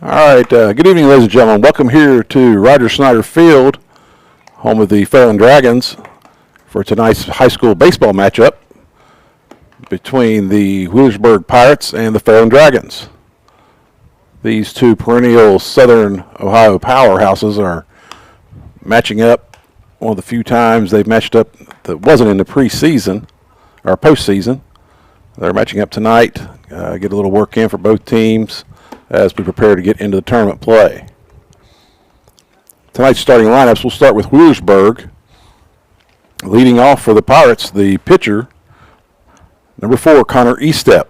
All right, good evening, ladies and gentlemen. Welcome here to Roger Snyder Field, home of the Fairland Dragons, for tonight's high school baseball matchup between the Wheelersburg Pirates and the Fairland Dragons. These two perennial Southern Ohio powerhouses are matching up. One of the few times they've matched up that wasn't in the preseason or postseason. They're matching up tonight. Get a little work in for both teams as we prepare to get into the tournament play. Tonight's starting lineups, we'll start with Wheelersburg. Leading off for the Pirates, the pitcher, number 4, Connor Estep.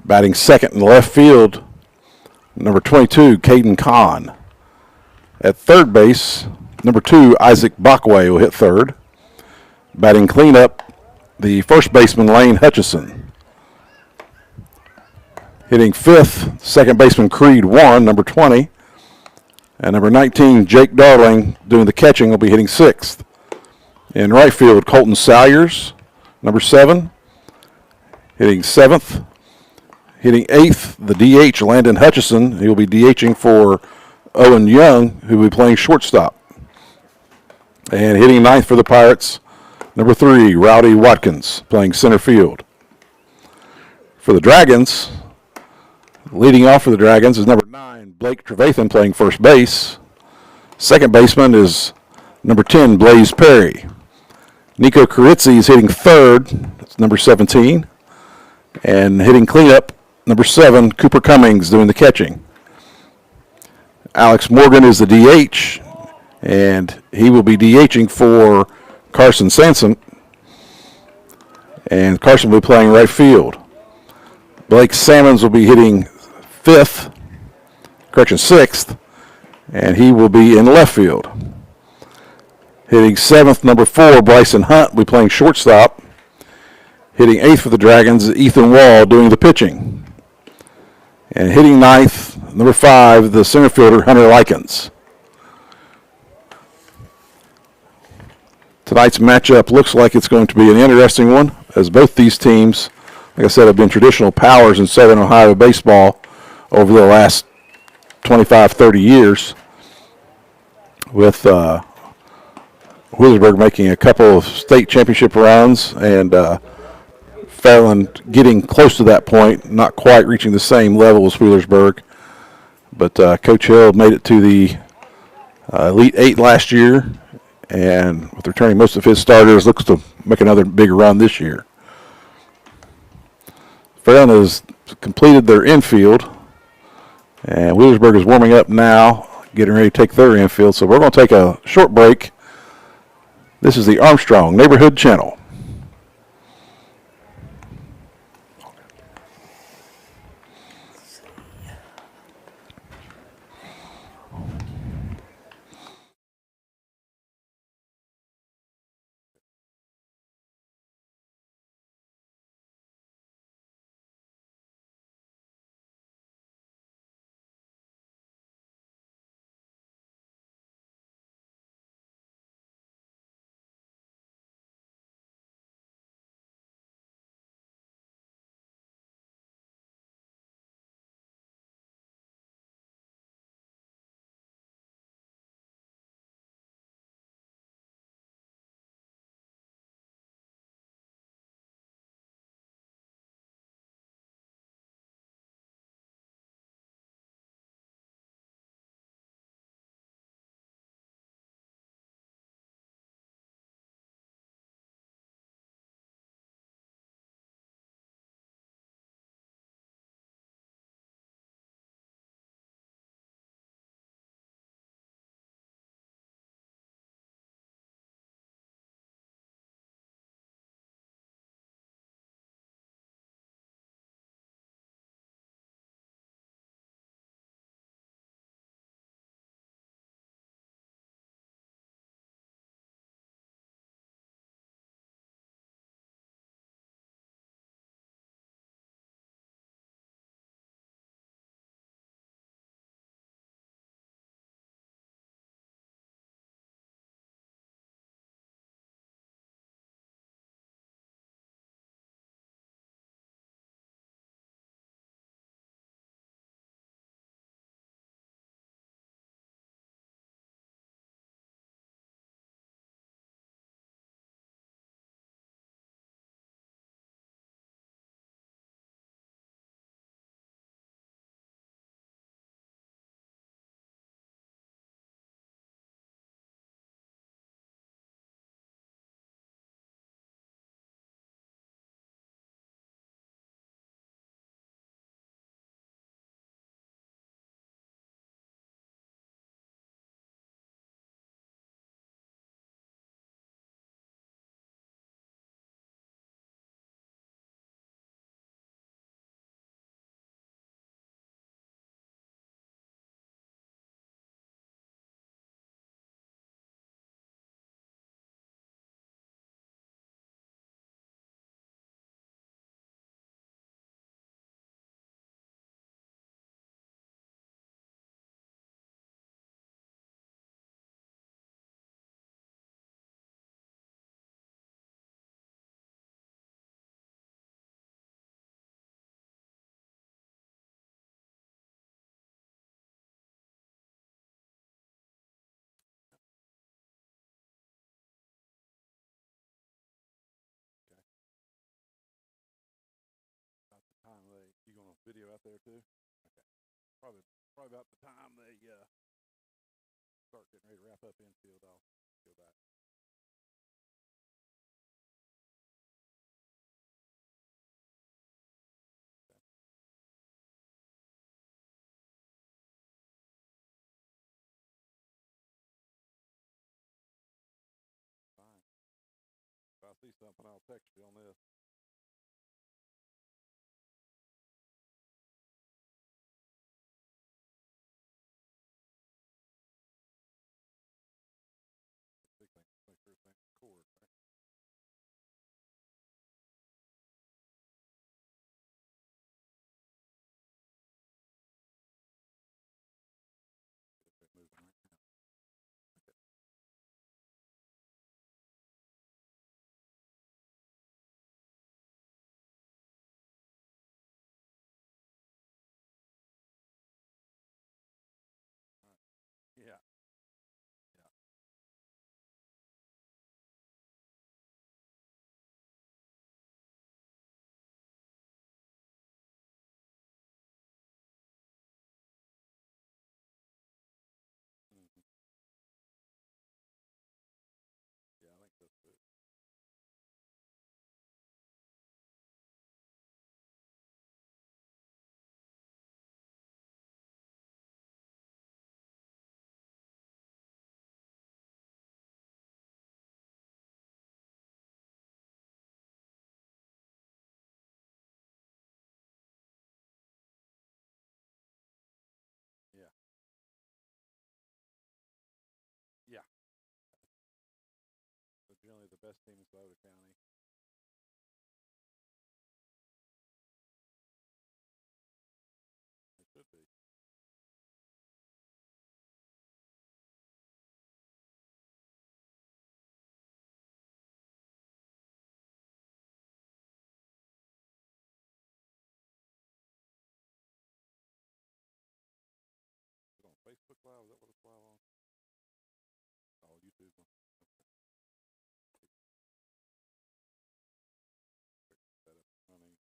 Batting second in the left field, number 22, Caden Kahn. At third base, number 2, Isaac Backway will hit third. Batting cleanup, the first baseman, Lane Hutchison. Hitting fifth, second baseman Creed Warren, number 20. And number 19, Jake Darling, doing the catching, will be hitting sixth. In right field, Colton Salyers, number 7. Hitting seventh. Hitting eighth, the DH, Landon Hutchison. He will be DHing for Owen Young, who will be playing shortstop. And hitting ninth for the Pirates, number 3, Rowdy Watkins, playing center field. For the Dragons, leading off for the Dragons is number 9, Blake Trevathan, playing first base. Second baseman is number 10, Blaze Perry. Nico Carizzi is hitting third. That's number 17. And hitting cleanup, number 7, Cooper Cummings, doing the catching. Alex Morgan is the DH, and he will be DHing for Carson Sansom. And Carson will be playing right field. Blake Sammons will be hitting sixth, and he will be in left field. Hitting seventh, number 4, Bryson Hunt will be playing shortstop. Hitting eighth for the Dragons is Ethan Wall, doing the pitching. And hitting ninth, number 5, the center fielder, Hunter Likens. Tonight's matchup looks like it's going to be an interesting one, as both these teams, like I said, have been traditional powers in Southern Ohio baseball over the last 25, 30 years, with Wheelersburg making a couple of state championship runs and Fairland getting close to that point, not quite reaching the same level as Wheelersburg. But Coach Hill made it to the Elite 8 last year, and with returning most of his starters, looks to make another big run this year. Fairland has completed their infield, and Wheelersburg is warming up now, getting ready to take their infield. So we're going to take a short break. This is the Armstrong Neighborhood Channel. Video out there too? Okay. Probably about the time they start getting ready to wrap up infield, I'll go back. Okay. Fine. If I see something, I'll text you on this. Big thing, make sure everything's cord, right? Get it moving right now. Okay. All right. Yeah. Yeah. Mm-hmm. Yeah, I think that's good. Yeah. Yeah. They're generally the best team in Snyder County. They should be. Is it on Facebook Live? Is that what it's live on? Oh, YouTube. Set up running.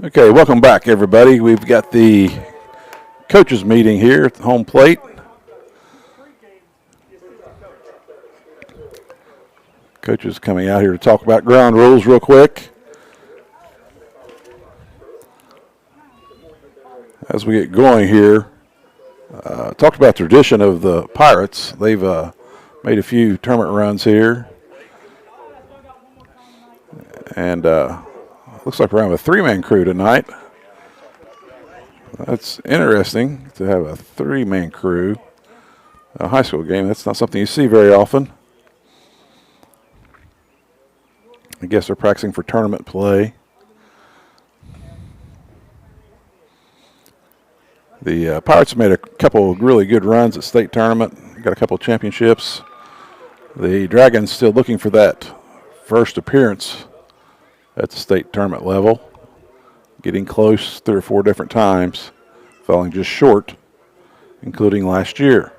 Okay, welcome back, everybody. We've got the coaches meeting here at the home plate. Coaches coming out here to talk about ground rules real quick. As we get going here, talked about the tradition of the Pirates. They've made a few tournament runs here. And looks like we're having a three-man crew tonight. That's interesting to have a three-man crew. A high school game, that's not something you see very often. I guess they're practicing for tournament play. The Pirates have made a couple of really good runs at state tournament. Got a couple of championships. The Dragons still looking for that first appearance at the state tournament level. Getting close 3 or 4 different times. Falling just short, including last year.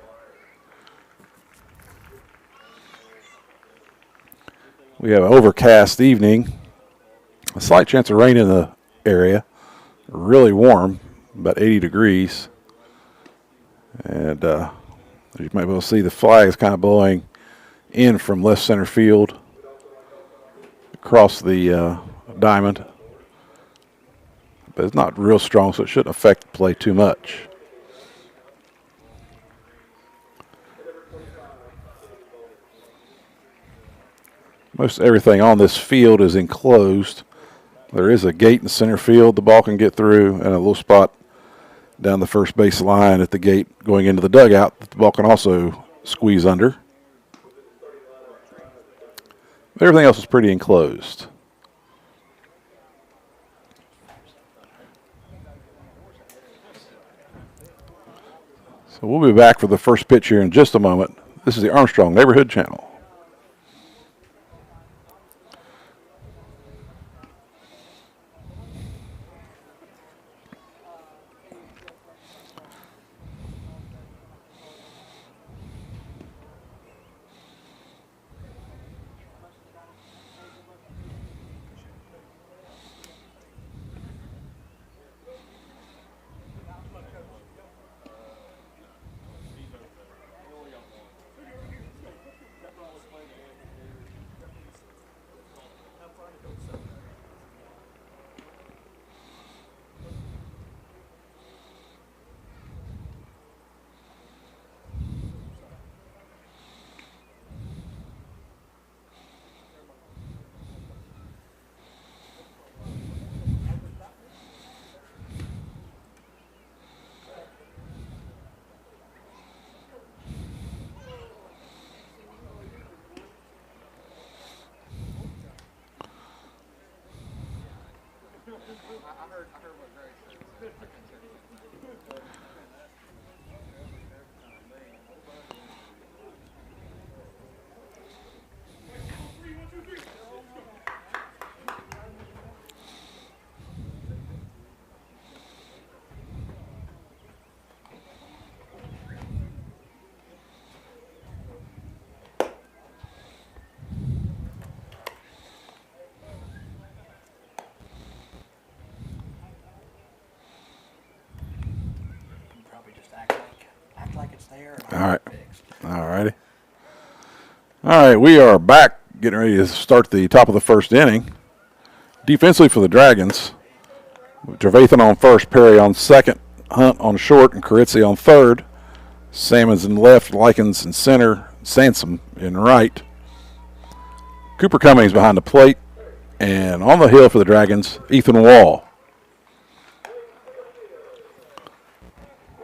We have an overcast evening. A slight chance of rain in the area. Really warm. About 80 degrees. And you might be able to see the flags kind of blowing in from left center field across the diamond. But it's not real strong, so it shouldn't affect play too much. Most everything on this field is enclosed. There is a gate in center field the ball can get through, and a little spot down the first base line at the gate going into the dugout that the ball can also squeeze under. But everything else is pretty enclosed. So we'll be back for the first pitch here in just a moment. This is the Armstrong Neighborhood Channel. All right. All righty. All right, we are back getting ready to start the top of the first inning. Defensively for the Dragons, Trevathan on first, Perry on second, Hunt on short, and Carizzi on third. Salmons in left, Likens in center, Sansom in right. Cooper Cummings behind the plate. And on the hill for the Dragons, Ethan Wall.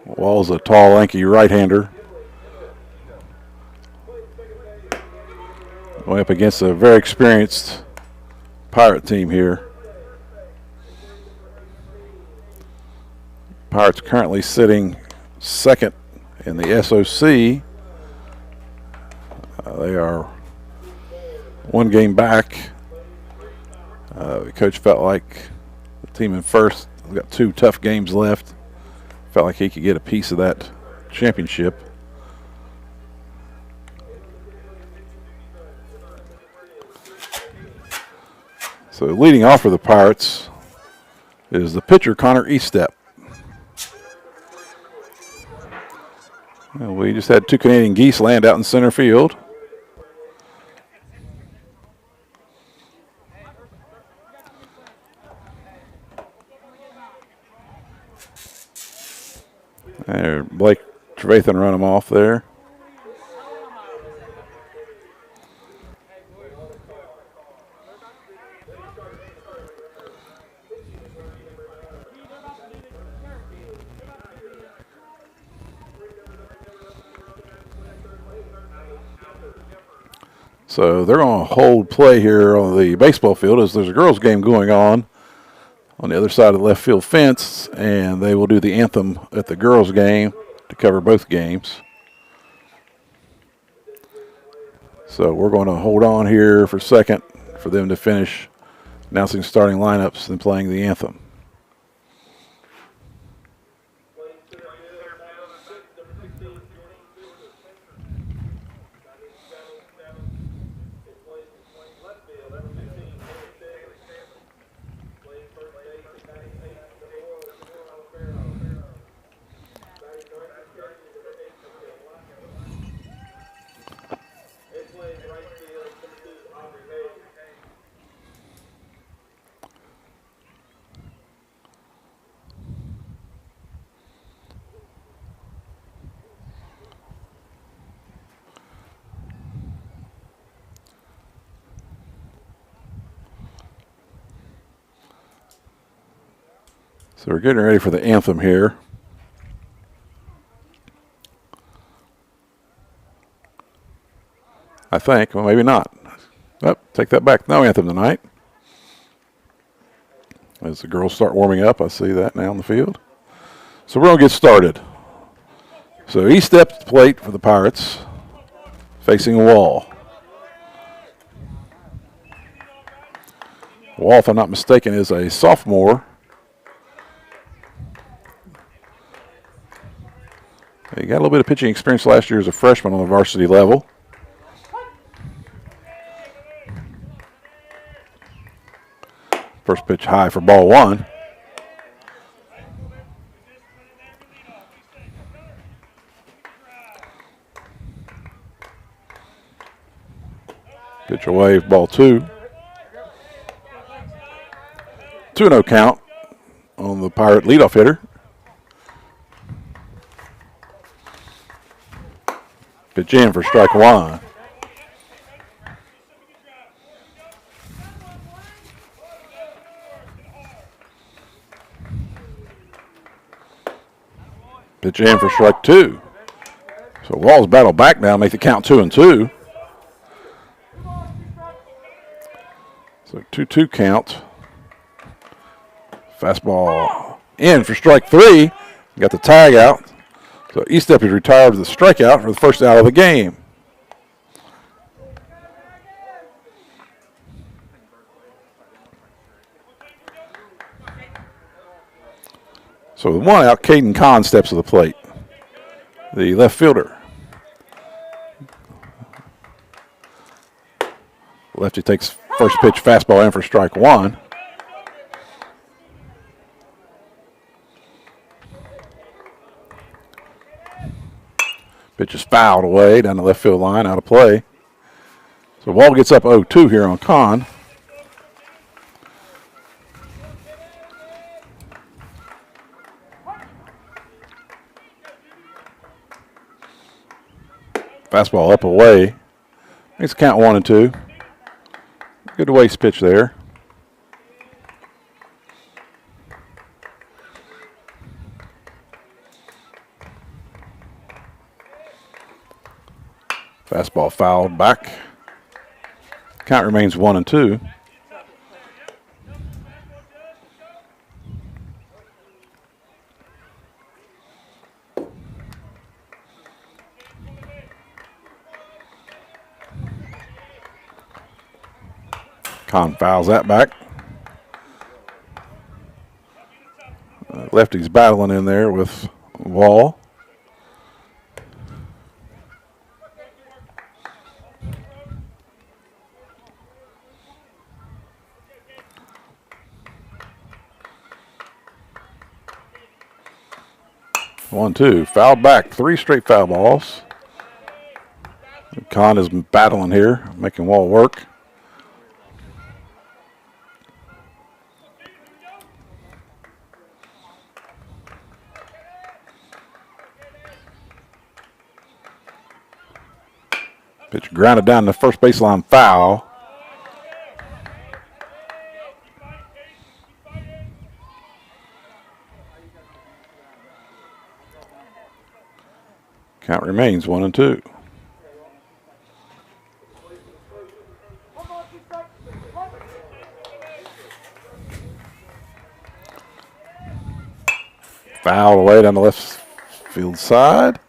Wall's a tall, lanky right-hander. Going up against a very experienced Pirate team here. Pirates currently sitting second in the SOC. They are one game back. The coach felt like the team in first got 2 tough games left. Felt like he could get a piece of that championship. So leading off for the Pirates is the pitcher, Connor Eastep. And we just had 2 Canadian geese land out in center field. There, Blake Trevathan run him off there. So they're going to hold play here on the baseball field as there's a girls' game going on the other side of the left field fence, and they will do the anthem at the girls' game to cover both games. So we're going to hold on here for a second for them to finish announcing starting lineups and playing the anthem. So we're getting ready for the anthem here. I think. Well, maybe not. Oh, take that back. No anthem tonight. As the girls start warming up, I see that now on the field. So we're going to get started. So he steps to the plate for the Pirates, facing a wall. Wall, if I'm not mistaken, is a sophomore. He got a little bit of pitching experience last year as a freshman on the varsity level. First pitch high for ball 1. Pitch away, ball 2. 2-0 count on the Pirate leadoff hitter. Pitch in for strike 1. Pitch in for strike 2. So Walls battle back now, make the count 2-2. So 2-2 count. Fastball in for strike 3. Got the tag out. So Eastep is retired with a strikeout for the first out of the game. So with 1 out, Caden Kahn steps to the plate, the left fielder. Lefty takes first pitch fastball in for strike 1. Pitch is fouled away down the left field line, out of play. So Wall gets up 0-2 here on Kahn. Fastball up away. Makes the count 1-2. Good waste pitch there. Fastball fouled back. Count remains 1-2. Kahn fouls that back. Lefty's battling in there with Wall. 1-2. Foul back. 3 straight foul balls. Con is battling here, making Wall work. Pitch grounded down the first baseline, foul. Count remains 1-2. Foul away down the left field side.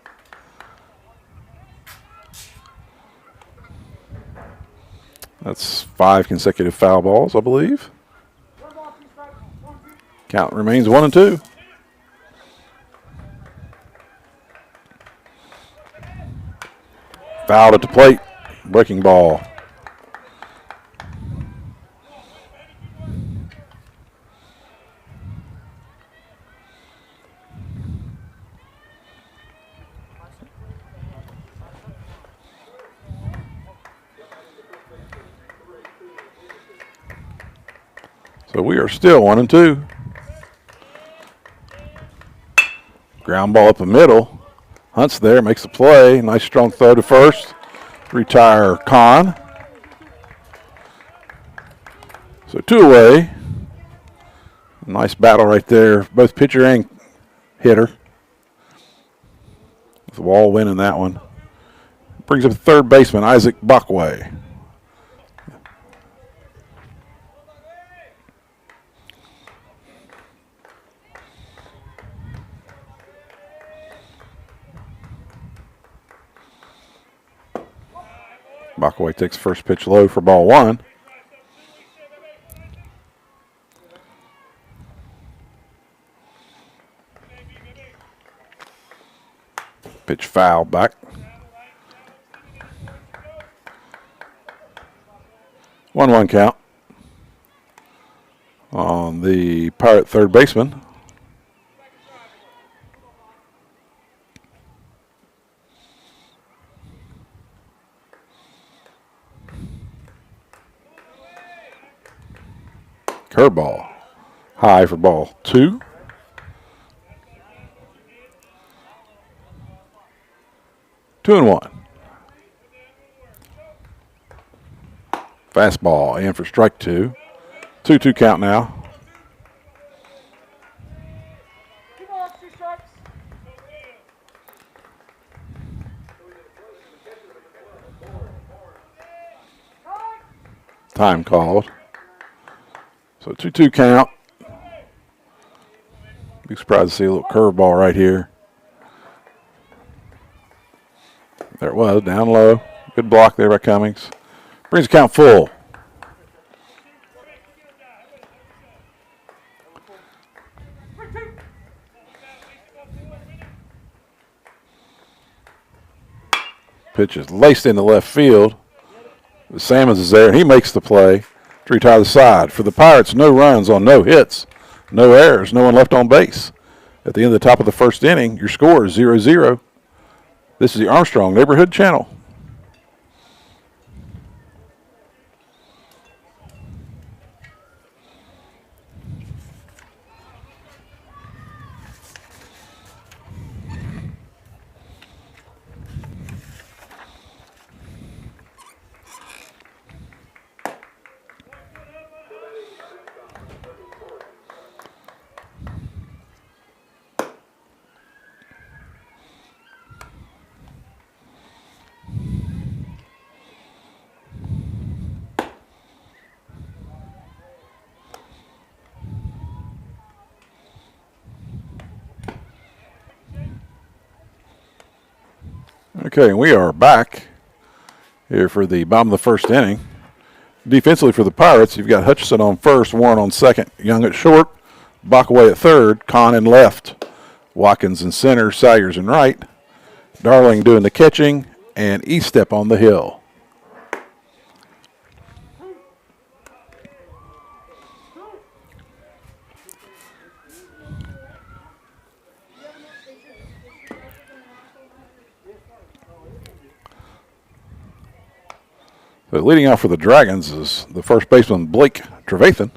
That's 5 consecutive foul balls, I believe. Count remains 1-2. Fouled at the plate. Breaking ball. So we are still 1-2. Ground ball up the middle. Hunt's there, makes the play. Nice strong throw to first. Retire Con. So 2 away. Nice battle right there. Both pitcher and hitter. With Wall winning that one. Brings up the third baseman, Isaac Bockway. Bockway takes first pitch low for ball 1. Pitch foul back. 1-1 count on the Pirate third baseman. Curveball. High for ball 2. Two and 1. Fastball in for strike 2. 2-2 count now. Time called. So 2-2 count. Be surprised to see a little curveball right here. There it was, down low. Good block there by Cummings. Brings the count full. Pitch is laced into left field. Sammons is there. He makes the play to retire the side. For the Pirates, no runs on no hits, no errors, no one left on base. At the end of the top of the first inning, your score is 0-0. This is the Armstrong Neighborhood Channel. Okay, we are back here for the bottom of the first inning. Defensively for the Pirates, you've got Hutchison on first, Warren on second, Young at short, Bockway at third, Con in left, Watkins in center, Salyers in right, Darling doing the catching, and Estep on the hill. So leading off for the Dragons is the first baseman, Blake Trevathan.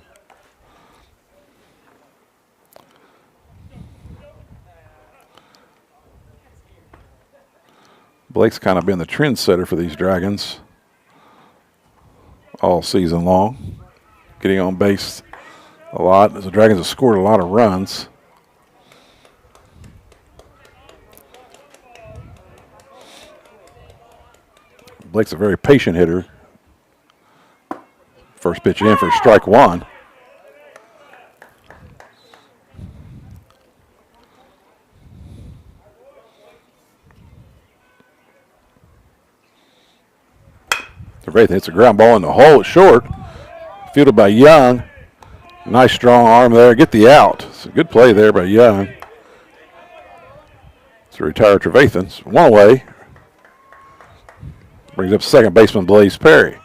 Blake's kind of been the trendsetter for these Dragons all season long, getting on base a lot, as the Dragons have scored a lot of runs. Blake's a very patient hitter. First pitch in for strike one. Trevathan hits a ground ball in the hole. It's short. Fielded by Young. Nice strong arm there. Get the out. It's a good play there by Young. To retire Trevathan. It's one away. Brings up second baseman Blaze Perry.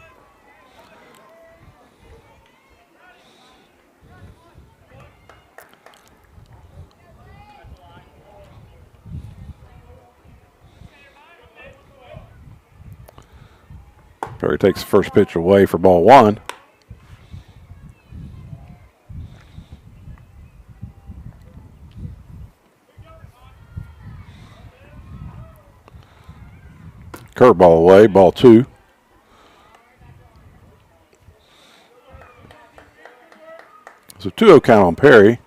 Perry takes the first pitch away for ball one. Curveball away, ball two. So 2-0 count on Perry.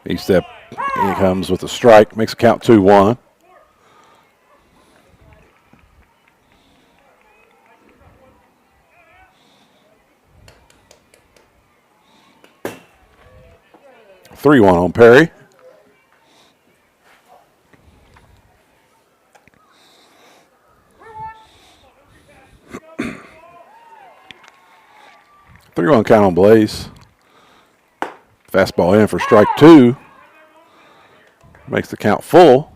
He comes with a strike, makes a count 2-1. Three one on Perry. Three one count on Blaze. Fastball in for strike two. Makes the count full.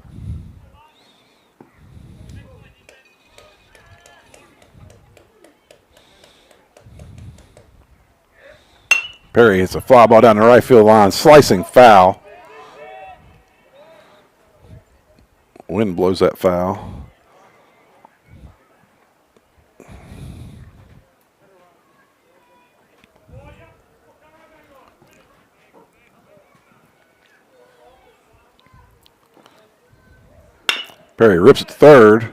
Perry hits a fly ball down the right field line, slicing foul. Wind blows that foul. Perry rips it to third.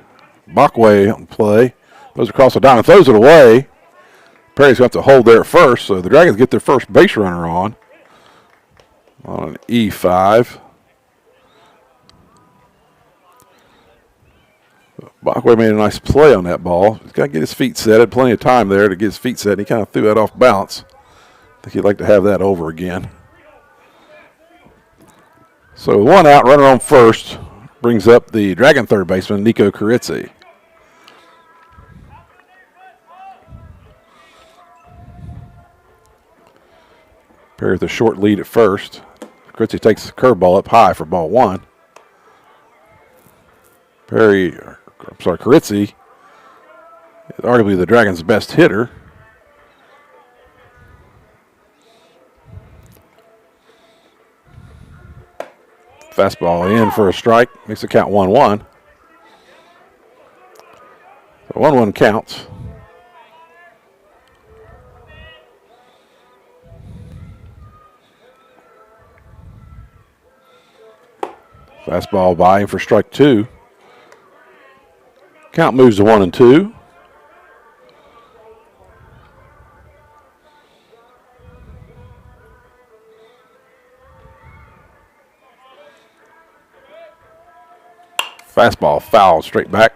Bachway on play. Goes across the diamond, throws it away. Perry's got to hold there at first, so the Dragons get their first base runner on an E5. Bachway made a nice play on that ball. He's got to get his feet set. Had plenty of time there to get his feet set, and he kind of threw that off balance. I think he'd like to have that over again. So one out, runner on first, brings up the Dragon third baseman, Nico Carizzi. Perry with a short lead at first. Carizzi takes the curveball up high for ball one. Carizzi is arguably the Dragons' best hitter. Fastball in for a strike, makes the count 1-1. So 1-1 counts. Fastball by him for strike two. Count moves to 1-2. Fastball foul straight back.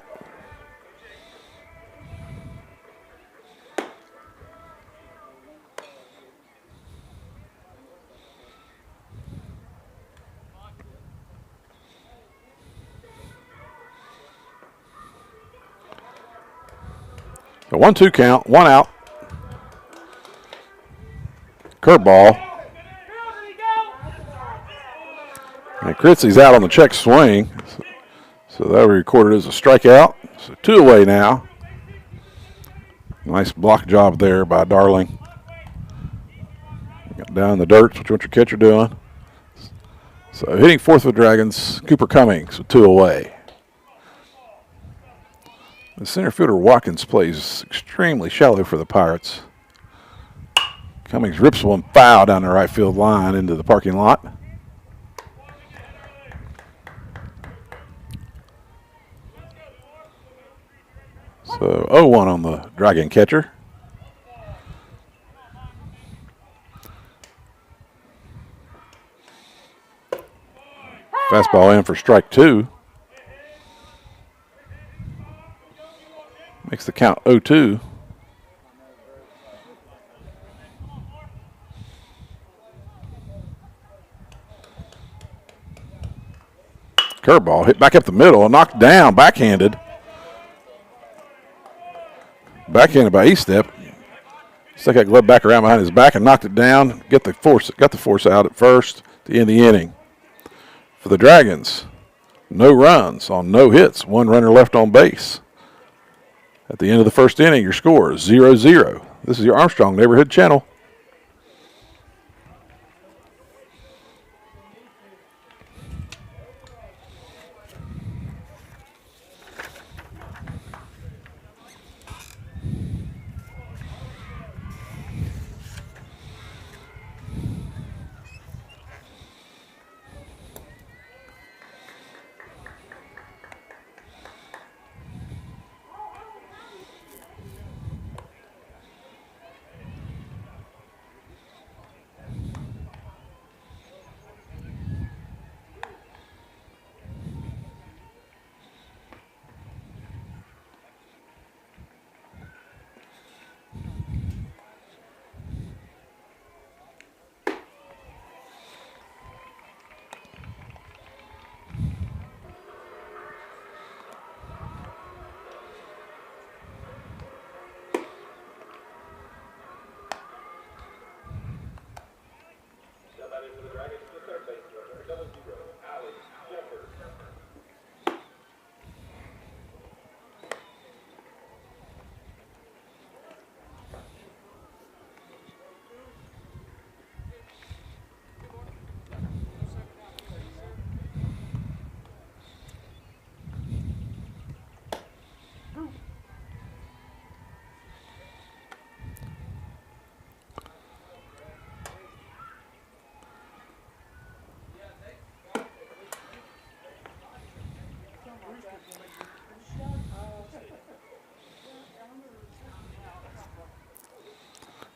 The 1-2 count, one out. Curveball. And Carizzi's out on the check swing. So that will be recorded as a strikeout. So two away now. Nice block job there by Darling. Got down in the dirt, which what your catcher doing. So hitting fourth for the Dragons, Cooper Cummings with two away. The center fielder Watkins plays extremely shallow for the Pirates. Cummings rips one foul down the right field line into the parking lot. So 0-1 on the Dragon catcher. Fastball in for strike 2. Makes the count 0-2. Curveball hit back up the middle, knocked down, backhanded. Backhanded by Estep. Stuck that glove back around behind his back and knocked it down. Got the force out at first to end the inning. For the Dragons, no runs on no hits, 1 runner left on base. At the end of the first inning, your score is 0-0. This is your Armstrong Neighborhood Channel.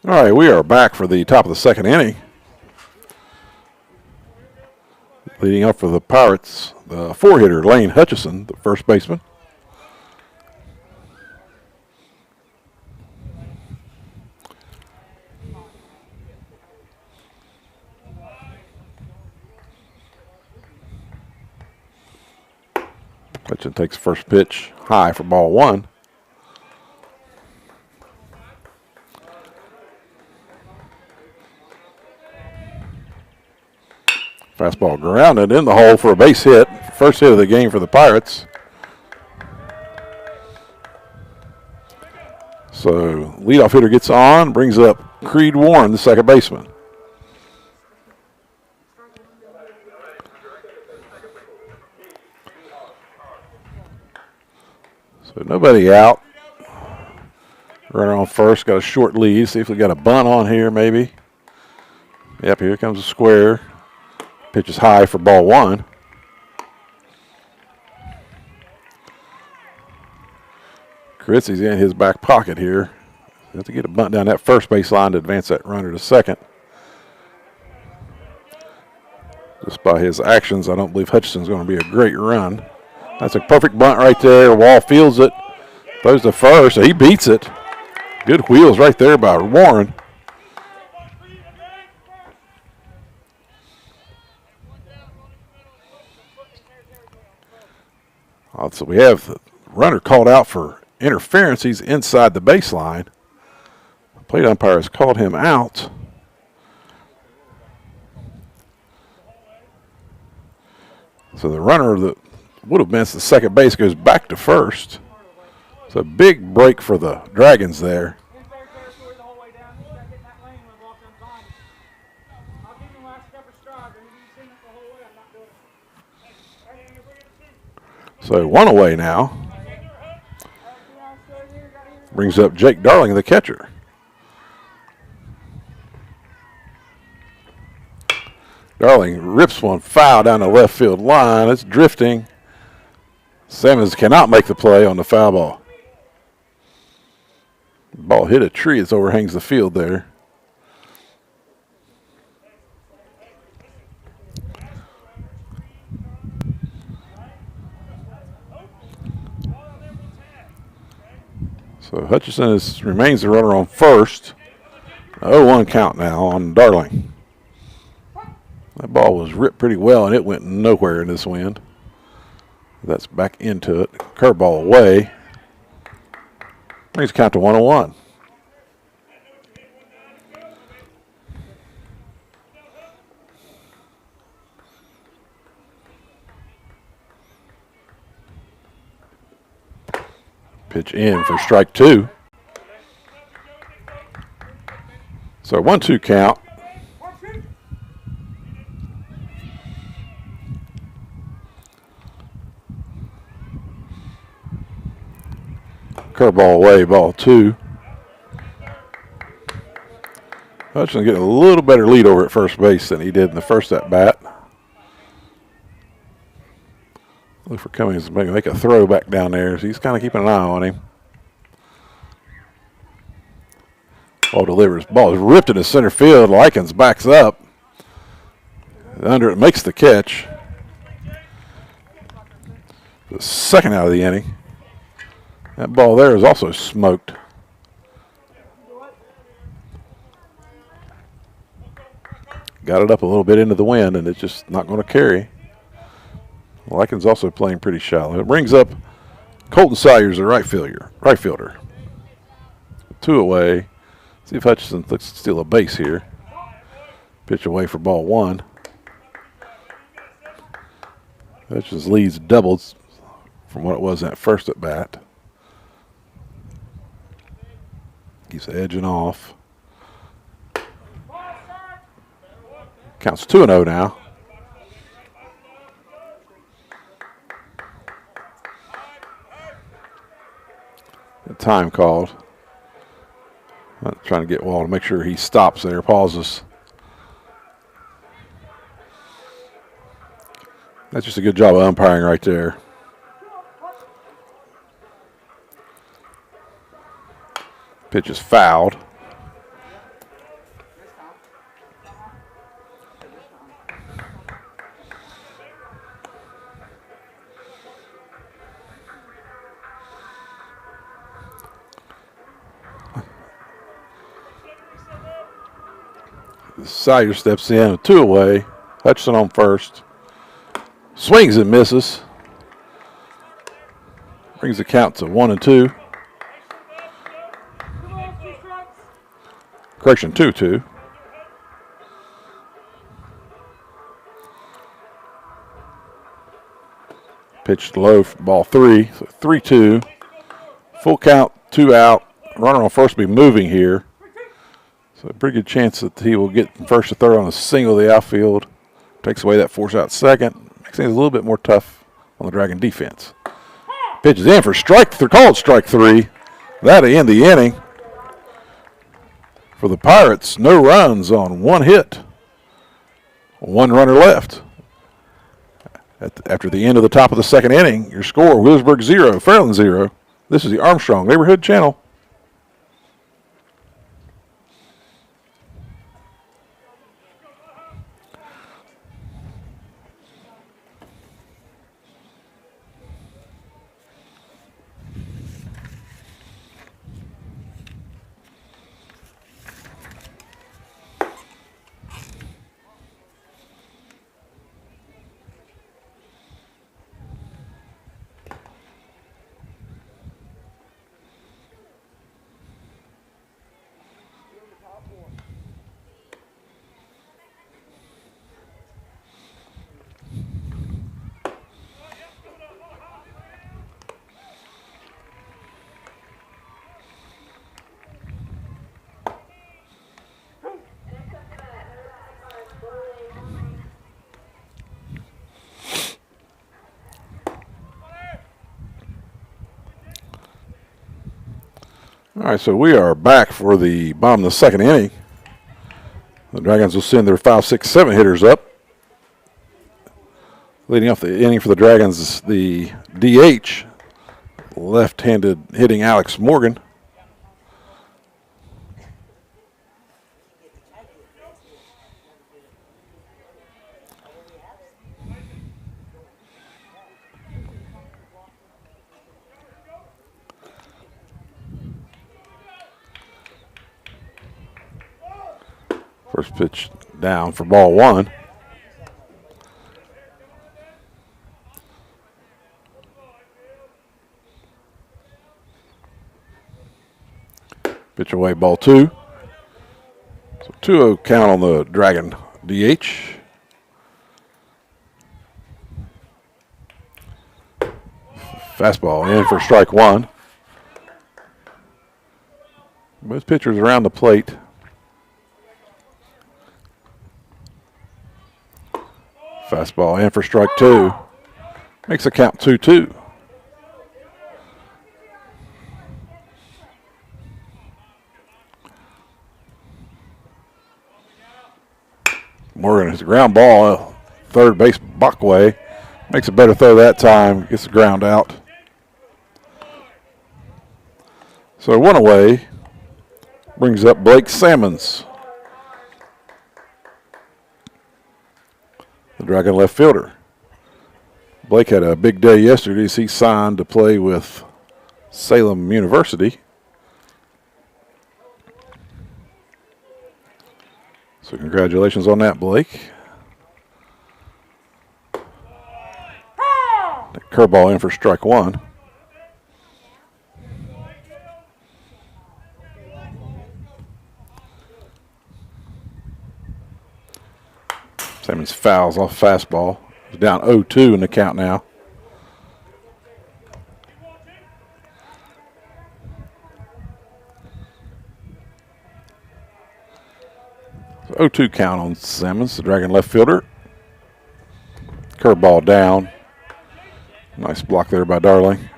All right, we are back for the top of the second inning. Leading up for the Pirates, the 4-hitter Lane Hutchison, the first baseman. Hutchison takes the first pitch high for ball 1. Fastball grounded in the hole for a base hit. First hit of the game for the Pirates. So leadoff hitter gets on, brings up Creed Warren, the second baseman. So nobody out. Runner on first, got a short lead. See if we got a bunt on here maybe. Yep, here comes a square. Pitch is high for ball 1. Critzy's in his back pocket here. Have to get a bunt down that first base line to advance that runner to second. Just by his actions, I don't believe Hutchison's going to be a great run. That's a perfect bunt right there. Wall fields it. Throws to first. He beats it. Good wheels right there by Warren. So we have the runner called out for interference. He's inside the baseline. The plate umpire has called him out. So the runner that would have been to the second base goes back to first. It's a big break for the Dragons there. So 1 away now. Brings up Jake Darling, the catcher. Darling rips one foul down the left field line. It's drifting. Simmons cannot make the play on the foul ball. Ball hit a tree as overhangs the field there. So Hutchison remains the runner on first. 0-1 count now on Darling. That ball was ripped pretty well, and it went nowhere in this wind. That's back into it. Curveball away. Brings the count to 1-1. Pitch in for strike two. So 1-2 count. Curveball away, ball two. Hutchinson getting a little better lead over at first base than he did in the first at bat. Look for Cummings to make a throw back down there. So he's kind of keeping an eye on him. Ball delivers. Ball is ripped into center field. Likens backs up. Under it makes the catch. The second out of the inning. That ball there is also smoked. Got it up a little bit into the wind, and it's just not going to carry. Likens also playing pretty shallow. It brings up Colton Salyers, the right fielder. 2 away. See if Hutchison looks to steal a base here. Pitch away for ball one. Hutchison's lead's doubled from what it was at first at bat. He's edging off. Counts 2-0 now. Time called. I'm trying to get Wall to make sure he stops there, pauses. That's just a good job of umpiring right there. Pitch is fouled. Snyder steps in, 2 away. Hutchison on first. Swings and misses. Brings the count to 1-2. Correction, 2-2. Pitched low for ball 3. So 3-2. Full count, 2 out. Runner on first will be moving here. So a pretty good chance that he will get from first to third on a single to the outfield. Takes away that force out second. Makes things a little bit more tough on the Dragon defense. Pitches in for called strike 3. That'll end the inning. For the Pirates, no runs on 1 hit. 1 runner left. After the end of the top of the second inning, your score, Wheelersburg 0, Fairland 0. This is the Armstrong Neighborhood Channel. All right, so we are back for the bottom of the second inning. The Dragons will send their 5, 6, 7 hitters up. Leading off the inning for the Dragons is the DH, left-handed hitting Alex Morgan. First pitch down for ball 1. Pitch away, ball 2. So 2-0 count on the Dragon DH. Fastball in for strike 1. Both pitchers around the plate. Fastball in for strike 2. Makes the count 2-2. Morgan has a ground ball, third base Backway. Makes a better throw that time, gets the ground out. So 1 away, brings up Blake Sammons, the Dragon left fielder. Blake had a big day yesterday as he signed to play with Salem University. So congratulations on that, Blake. That curveball in for strike 1. Simmons fouls off fastball. He's down 0-2 in the count now. So 0-2 count on Simmons, the Dragon left fielder. Curveball down. Nice block there by Darling.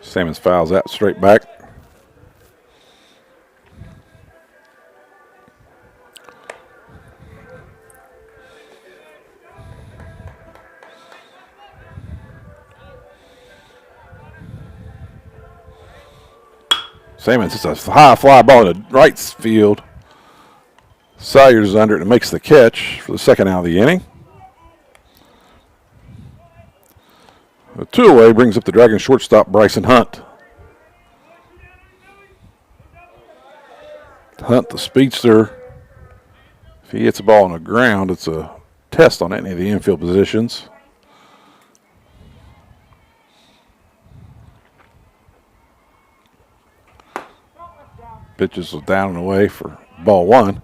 Simmons fouls out straight back. Simmons, it's a high fly ball in the right field. Salyers under it and makes the catch for the second out of the inning. A 2 away brings up the Dragon shortstop Bryson Hunt. Hunt, the speedster. If he hits the ball on the ground, it's a test on any of the infield positions. Pitches down and away for ball 1.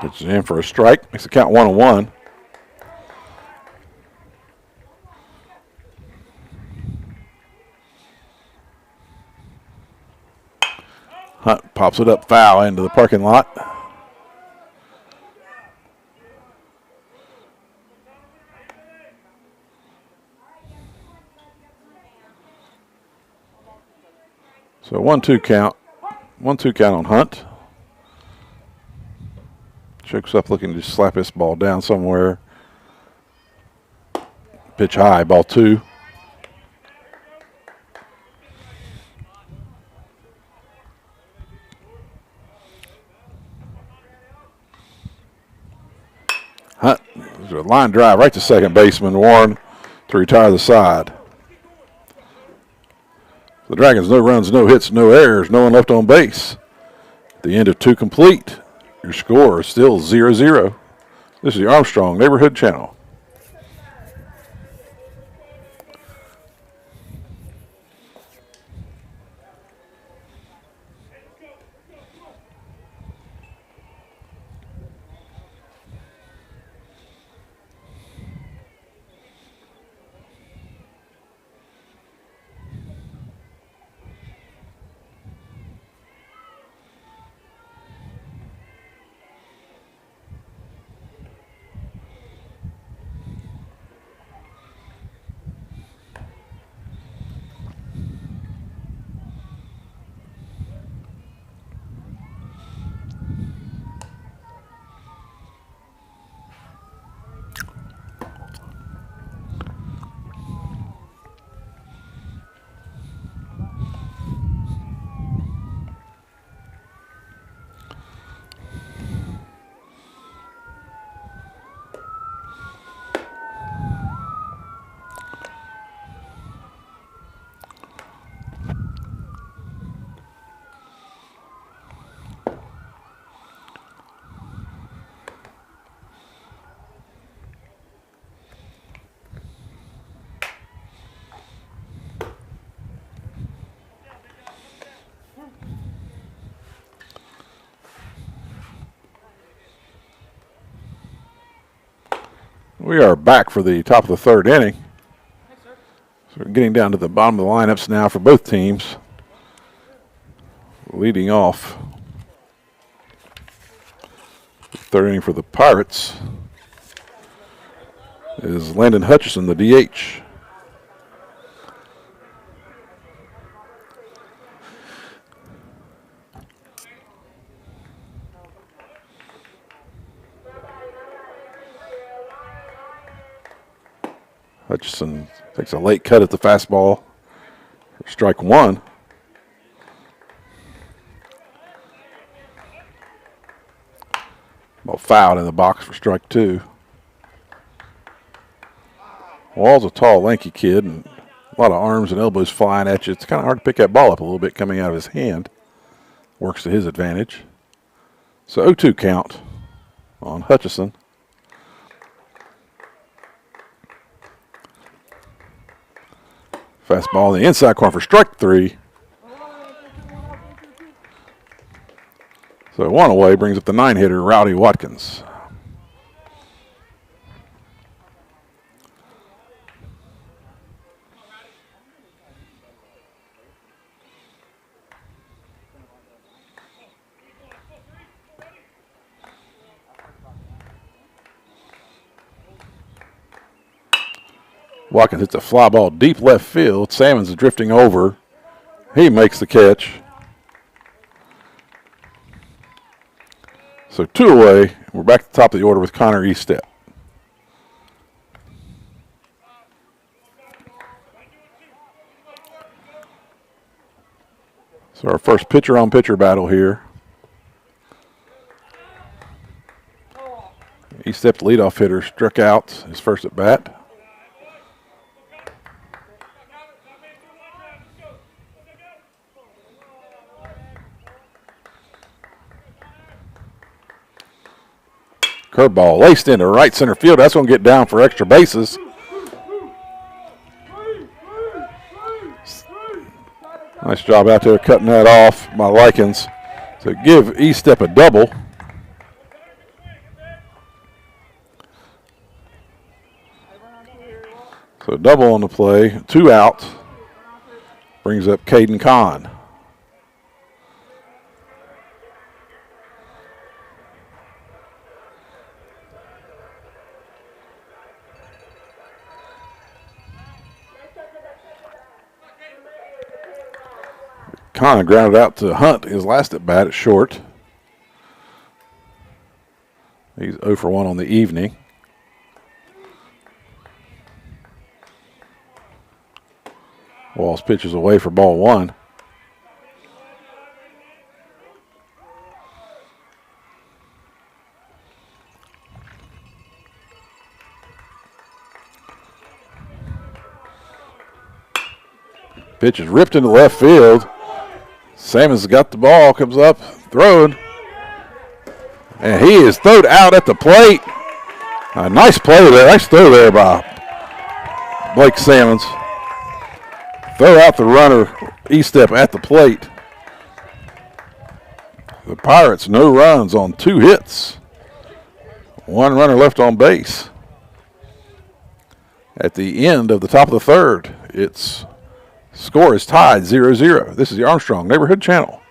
Pitches in for a strike. Makes the count 1-1. Hunt pops it up foul into the parking lot. So 1-2 count. 1-2 count on Hunt. Chokes up looking to slap this ball down somewhere. Pitch high, ball 2. Hunt, there's a line drive right to second baseman Warren to retire the side. The Dragons, no runs, no hits, no errors, no one left on base. At the end of 2 complete. Your score is still 0-0. This is the Armstrong Neighborhood Channel. We are back for the top of the third inning. So we're getting down to the bottom of the lineups now for both teams. Leading off, third inning for the Pirates is Landon Hutchison, the DH. Hutchison takes a late cut at the fastball for strike one. Ball fouled in the box for strike two. Wall's a tall, lanky kid, and a lot of arms and elbows flying at you. It's kind of hard to pick that ball up a little bit coming out of his hand. Works to his advantage. So 0-2 count on Hutchison. Fastball in the inside corner for strike three. So one away brings up the 9-hitter, Rowdy Watkins. Watkins hits a fly ball deep left field. Salmons is drifting over. He makes the catch. So two away. We're back at the top of the order with Connor Estep. So our first pitcher-on-pitcher battle here. Estep, the leadoff hitter, struck out his first at bat. Curveball laced into right center field. That's going to get down for extra bases. Nice job out there cutting that off by Likens to give Estep a double. So double on the play, 2 out. Brings up Caden Kahn. Kahn grounded out to Hunt his last at bat at short. He's 0 for 1 on the evening. Walls pitches away for ball one. Pitch is ripped into left field. Salmon's got the ball, comes up, throwing. And he is thrown out at the plate. A nice play there, nice throw there by Blake Salmons. Throw out the runner, Estep at the plate. The Pirates, no runs on 2 hits. 1 runner left on base. At the end of the top of the third, its score is tied 0-0. This is the Armstrong Neighborhood Channel.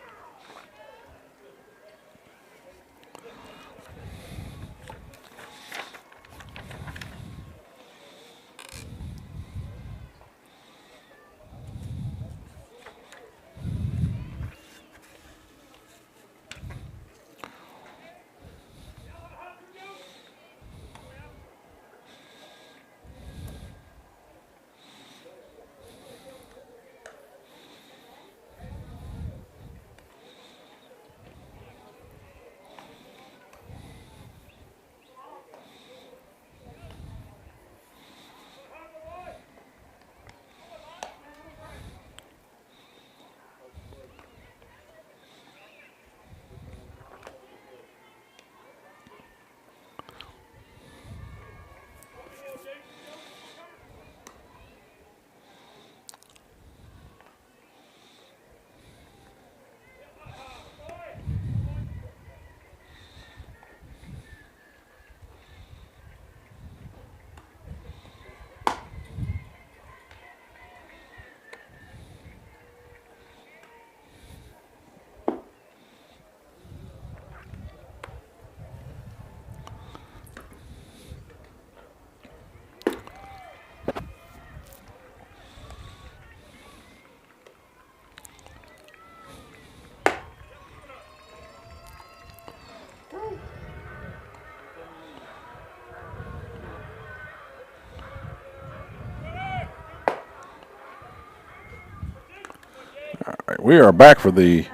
We are back for the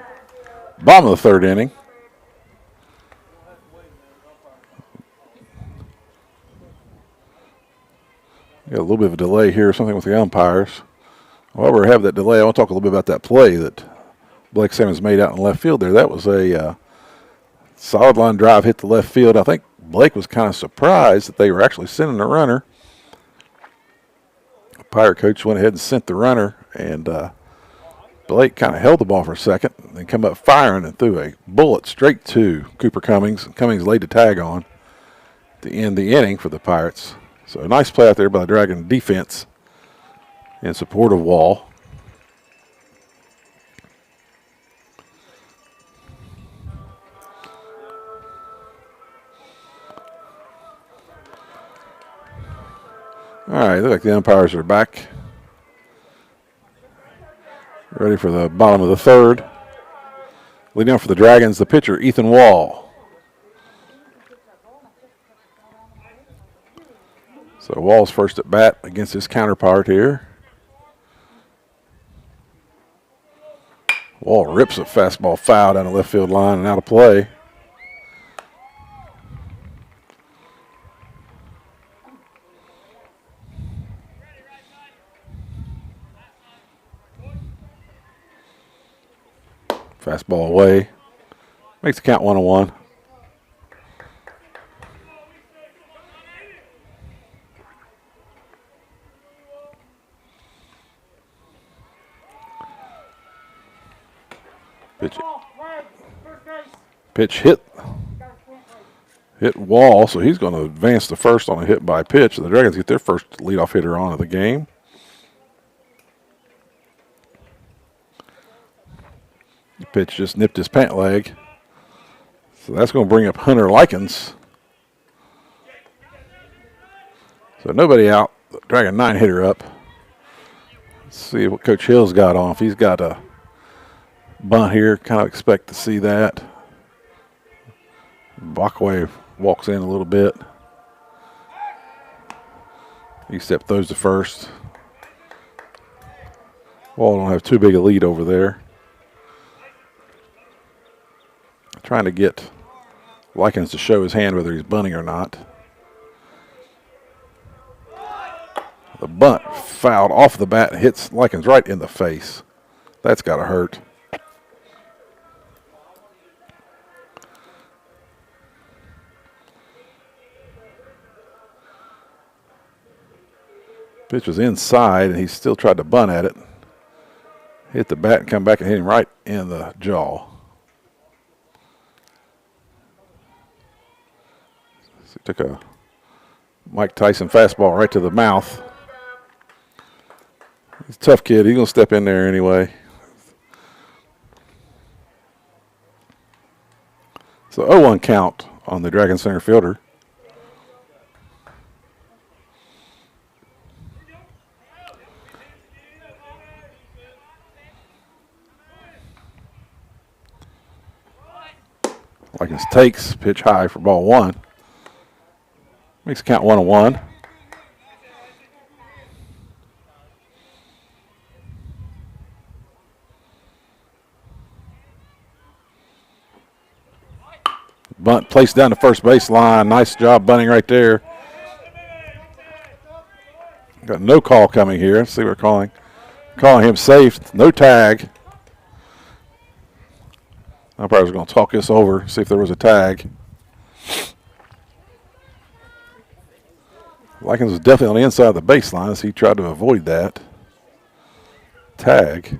bottom of the third inning. Got a little bit of a delay here, something with the umpires. While we have that delay, I want to talk a little bit about that play that Blake Simmons made out in left field there. That was a solid line drive, hit the left field. I think Blake was kind of surprised that they were actually sending the runner. The Pirate coach went ahead and sent the runner, and Blake kind of held the ball for a second, and then come up firing and threw a bullet straight to Cooper Cummings. Cummings laid the tag on to end the inning for the Pirates. So a nice play out there by the Dragon defense in support of Wall. All right, look like the umpires are back. Ready for the bottom of the third. Leading off for the Dragons, the pitcher, Ethan Wall. So Wall's first at bat against his counterpart here. Wall rips a fastball foul down the left field line and out of play. Fastball away. Makes the count 1-1. Pitch hit Wall, so he's going to advance to first on a hit by pitch. The Dragons get their first leadoff hitter on of the game. The pitch just nipped his pant leg. So that's going to bring up Hunter Likens. So nobody out. The Dragon 9-hitter up. Let's see what Coach Hill's got on. If he's got a bunt here, kind of expect to see that. Bachway walks in a little bit. He step throws to first. Wall don't have too big a lead over there. Trying to get Likens to show his hand whether he's bunting or not. The bunt fouled off the bat, hits Likens right in the face. That's got to hurt. Pitch was inside, and he still tried to bunt at it. Hit the bat and come back and hit him right in the jaw. So he took a Mike Tyson fastball right to the mouth. He's a tough kid. He's going to step in there anyway. So 0-1 count on the Dragon center fielder. Likens takes, pitch high for ball one. Makes the count 1-1. Bunt placed down the first base line. Nice job bunting right there. Got no call coming here. Let's see what we're calling. Calling him safe. No tag. Umpire's going to talk this over, see if there was a tag. Likens was definitely on the inside of the baseline as he tried to avoid that tag.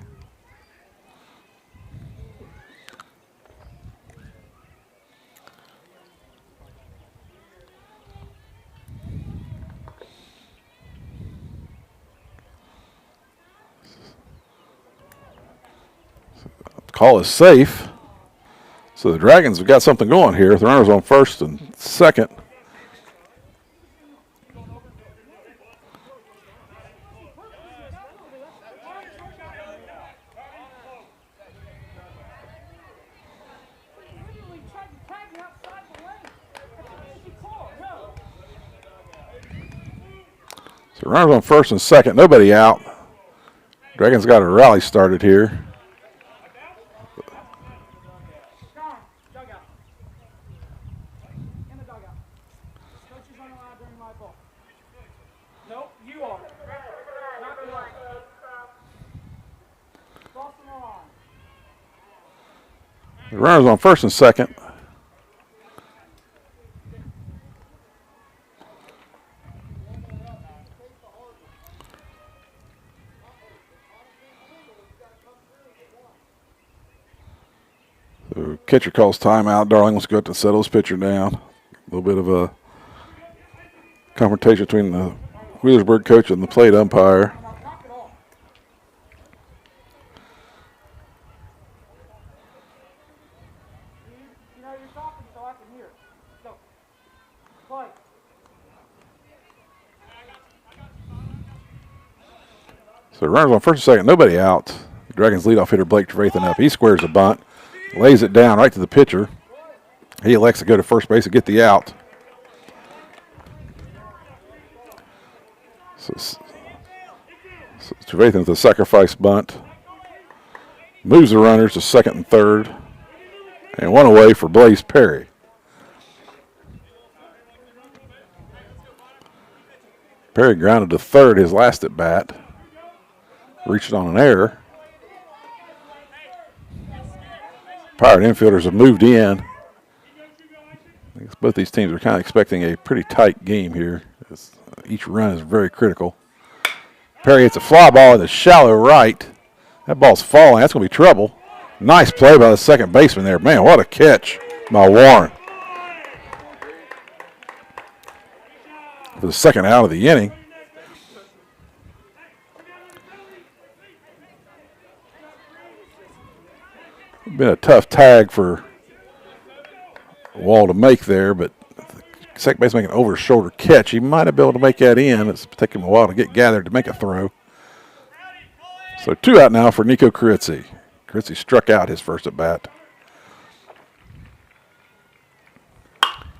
Call is safe. So the Dragons have got something going here. The runner's on first and second. So runner's on first and second. Nobody out. Dragons got a rally started here. The runners on first and second. So catcher calls timeout. Darling wants to go up to settle his pitcher down. A little bit of a confrontation between the Wheelersburg coach and the plate umpire. So runners on first and second, nobody out. The Dragons leadoff hitter Blake Trevathan up. He squares the bunt, lays it down right to the pitcher. He elects to go to first base and get the out. So Trevathan with a sacrifice bunt. Moves the runners to second and third. And one away for Blaze Perry. Perry grounded to third his last at bat. Reached on an error. Pirate infielders have moved in. I guess both these teams are kind of expecting a pretty tight game here. Each run is very critical. Perry hits a fly ball in the shallow right. That ball's falling. That's going to be trouble. Nice play by the second baseman there. Man, what a catch by Warren. For the second out of the inning. Been a tough tag for Wall to make there, but the second base making an over-shoulder catch. He might have been able to make that in. It's taken him a while to get gathered to make a throw. So 2 out now for Nico Carizzi. Carizzi struck out his first at bat.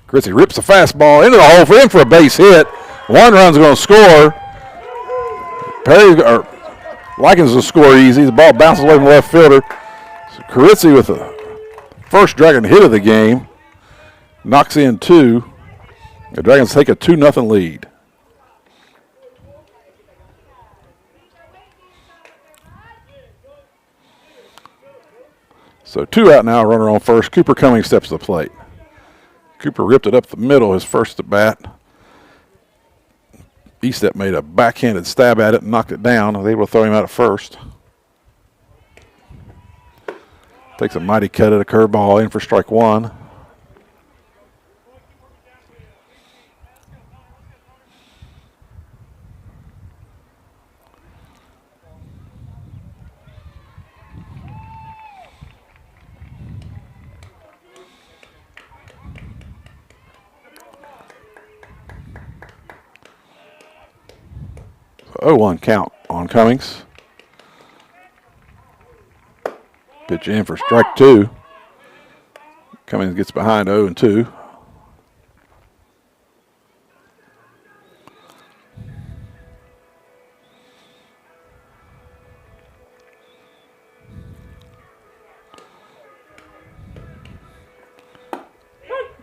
Carizzi rips a fastball into the hole in for a base hit. 1 run's going to score. Likens will score easy. The ball bounces away from the left fielder. So Carizzi with the first Dragon hit of the game. Knocks in 2. The Dragons take a 2-0 lead. So 2 out now, runner on first. Cooper Cummings steps to the plate. Cooper ripped it up the middle his first at bat. Estep made a backhanded stab at it and knocked it down. Was able to throw him out at first. Takes a mighty cut at a curveball in for strike 1. So 0-1 count on Cummings. Pitch in for strike 2. Cummings gets behind 0-2.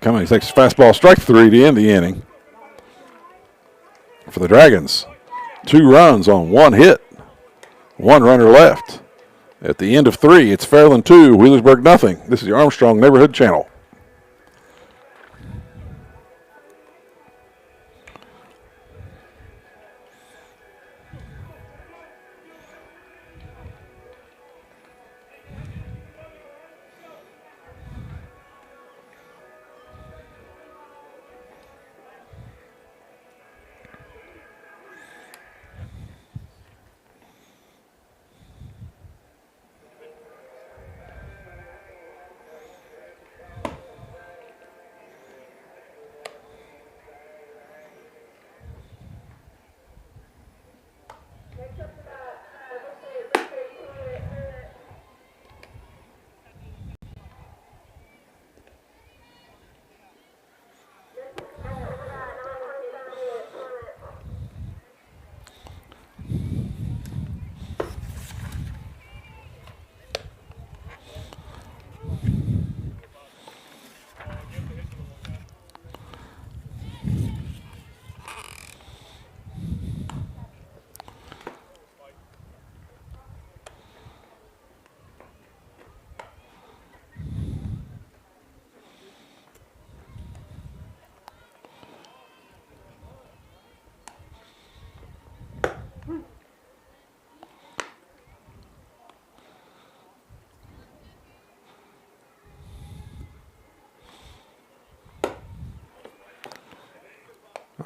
Cummings takes fastball, strike 3 to end the inning. For the Dragons, 2 runs on 1 hit. 1 runner left. At the end of 3, it's Fairland 2, Wheelersburg nothing. This is your Armstrong Neighborhood Channel.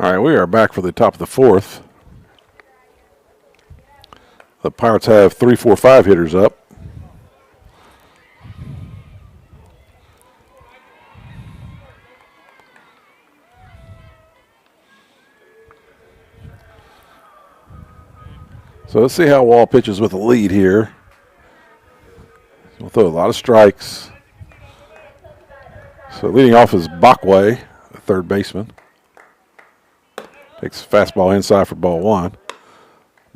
All right, we are back for the top of the fourth. The Pirates have 3, 4, 5 hitters up. So let's see how Wall pitches with the lead here. We'll throw a lot of strikes. So leading off is Backway, the third baseman. Takes fastball inside for ball one.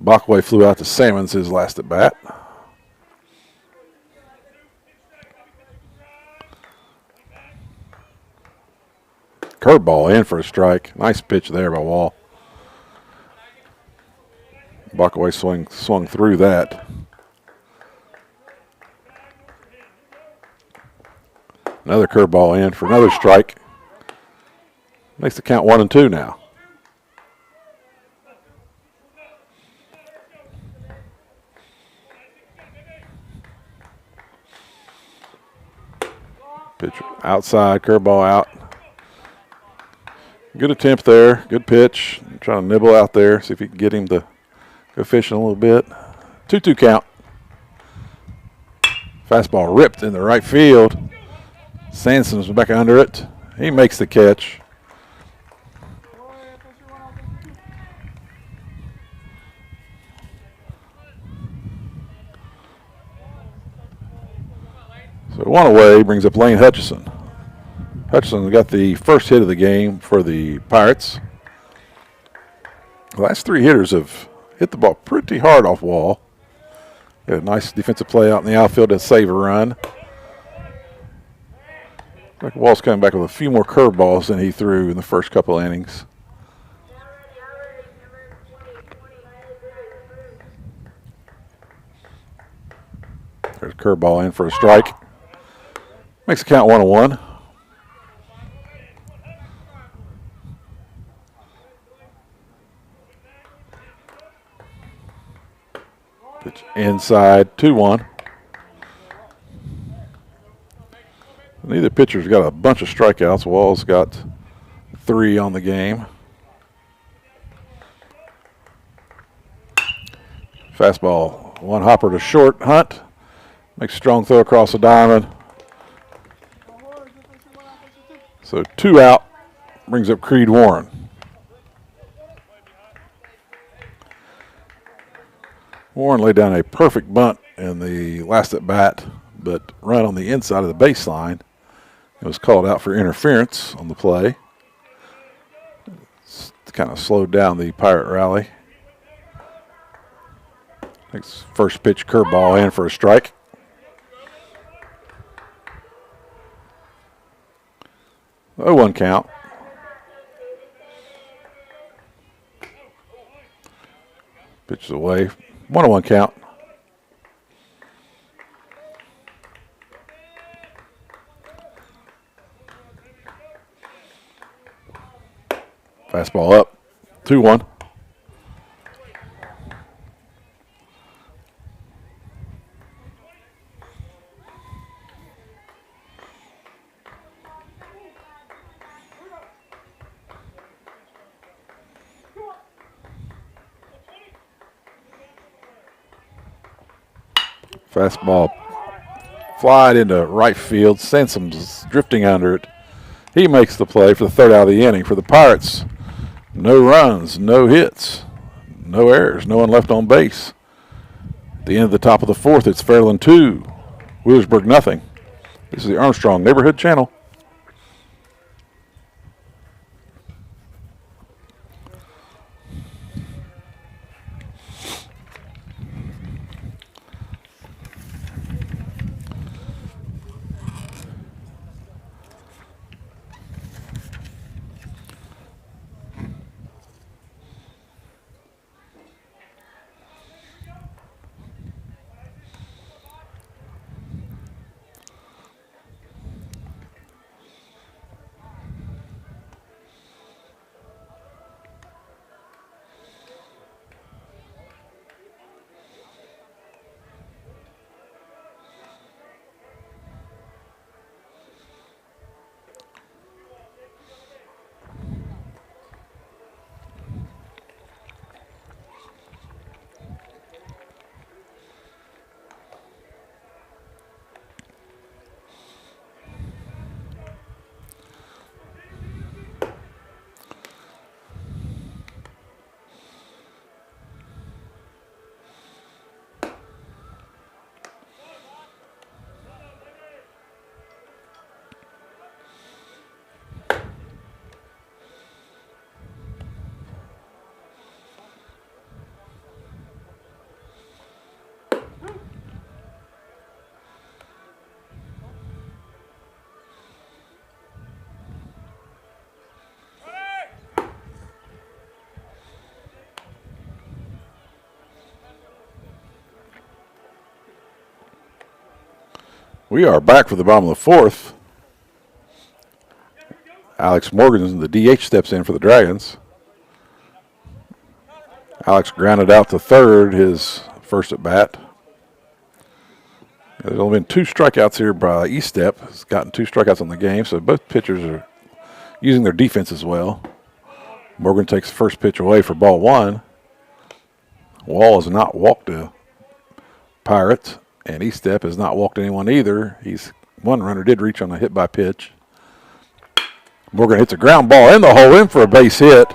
Backway flew out to Salmons his last at bat. Curveball in for a strike. Nice pitch there by Wall. Backway swung through that. Another curveball in for another strike. Makes the count 1-2 now. Pitch outside, curveball out. Good attempt there, good pitch. Trying to nibble out there, see if you can get him to go fishing a little bit. 2-2 count. Fastball ripped in the right field. Sanson's back under it. He makes the catch. So one away brings up Lane Hutchison. Hutchison got the first hit of the game for the Pirates. The last three hitters have hit the ball pretty hard off Wall. Got a nice defensive play out in the outfield to save a run. Like Wall's coming back with a few more curveballs than he threw in the first couple innings. There's a curveball in for a strike. Makes the count 1-1. Pitch inside, 2-1. Neither pitcher's got a bunch of strikeouts. Wall's got 3 on the game. Fastball, one hopper to short. Hunt makes a strong throw across the diamond. So 2 out, brings up Creed Warren. Warren laid down a perfect bunt in the last at bat, but run on the inside of the baseline. It was called out for interference on the play. It's kind of slowed down the Pirate rally. Next first pitch curveball in for a strike. The 0-1 count. Pitches away. 1-1 count. Fastball up. 2-1. Fastball flied into right field. Sansom's drifting under it. He makes the play for the third out of the inning. For the Pirates, no runs, no hits, no errors, no one left on base. At the end of the top of the fourth, it's Fairland 2, Wheelersburg nothing. This is the Armstrong Neighborhood Channel. We are back for the bottom of the fourth. Alex Morgan, the DH, steps in for the Dragons. Alex grounded out to third, his first at bat. There's only been 2 strikeouts here by E-Step. He's gotten 2 strikeouts on the game, so both pitchers are using their defense as well. Morgan takes the first pitch away for ball 1. Wall has not walked the Pirates, and E-Step has not walked anyone either. One runner did reach on a hit by pitch. Morgan hits a ground ball in the hole, in for a base hit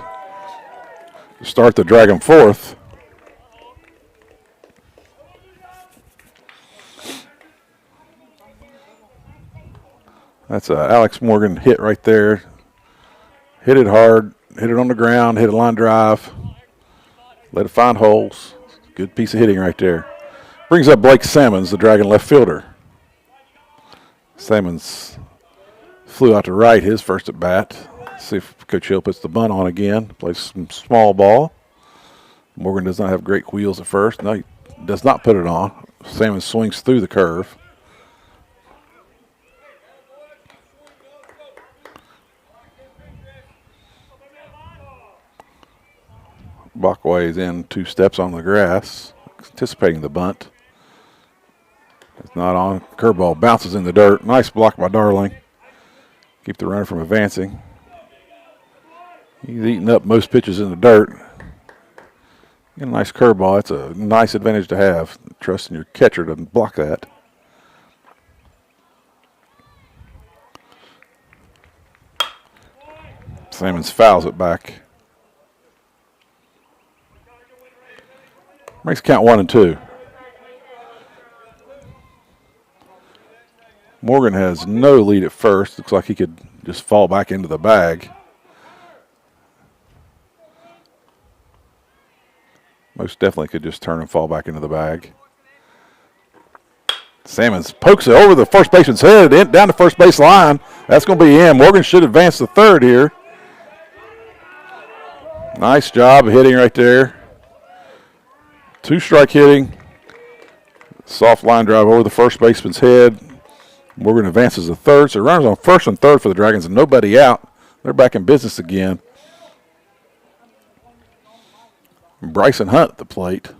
to start the Dragon fourth. That's a Alex Morgan hit right there. Hit it hard, hit it on the ground, hit a line drive. Let it find holes. Good piece of hitting right there. Brings up Blake Sammons, the Dragon left fielder. Sammons flew out to right his first at bat. See if Coach Hill puts the bunt on again. Plays some small ball. Morgan does not have great wheels at first. No, he does not put it on. Sammons swings through the curve. Bachway is in 2 steps on the grass, anticipating the bunt. It's not on. Curveball bounces in the dirt. Nice block by Darling. Keep the runner from advancing. He's eating up most pitches in the dirt. Get a nice curveball. That's a nice advantage to have. Trusting your catcher to block that. Sammons fouls it back. Makes count 1 and 2. Morgan has no lead at first. Looks like he could just fall back into the bag. Most definitely could just turn and fall back into the bag. Sammons pokes it over the first baseman's head, down the first base line. That's going to be in. Morgan should advance to third here. Nice job of hitting right there. 2-strike hitting. Soft line drive over the first baseman's head. Morgan advances to third. So runners on first and third for the Dragons and nobody out. They're back in business again. Bryson Hunt at the plate.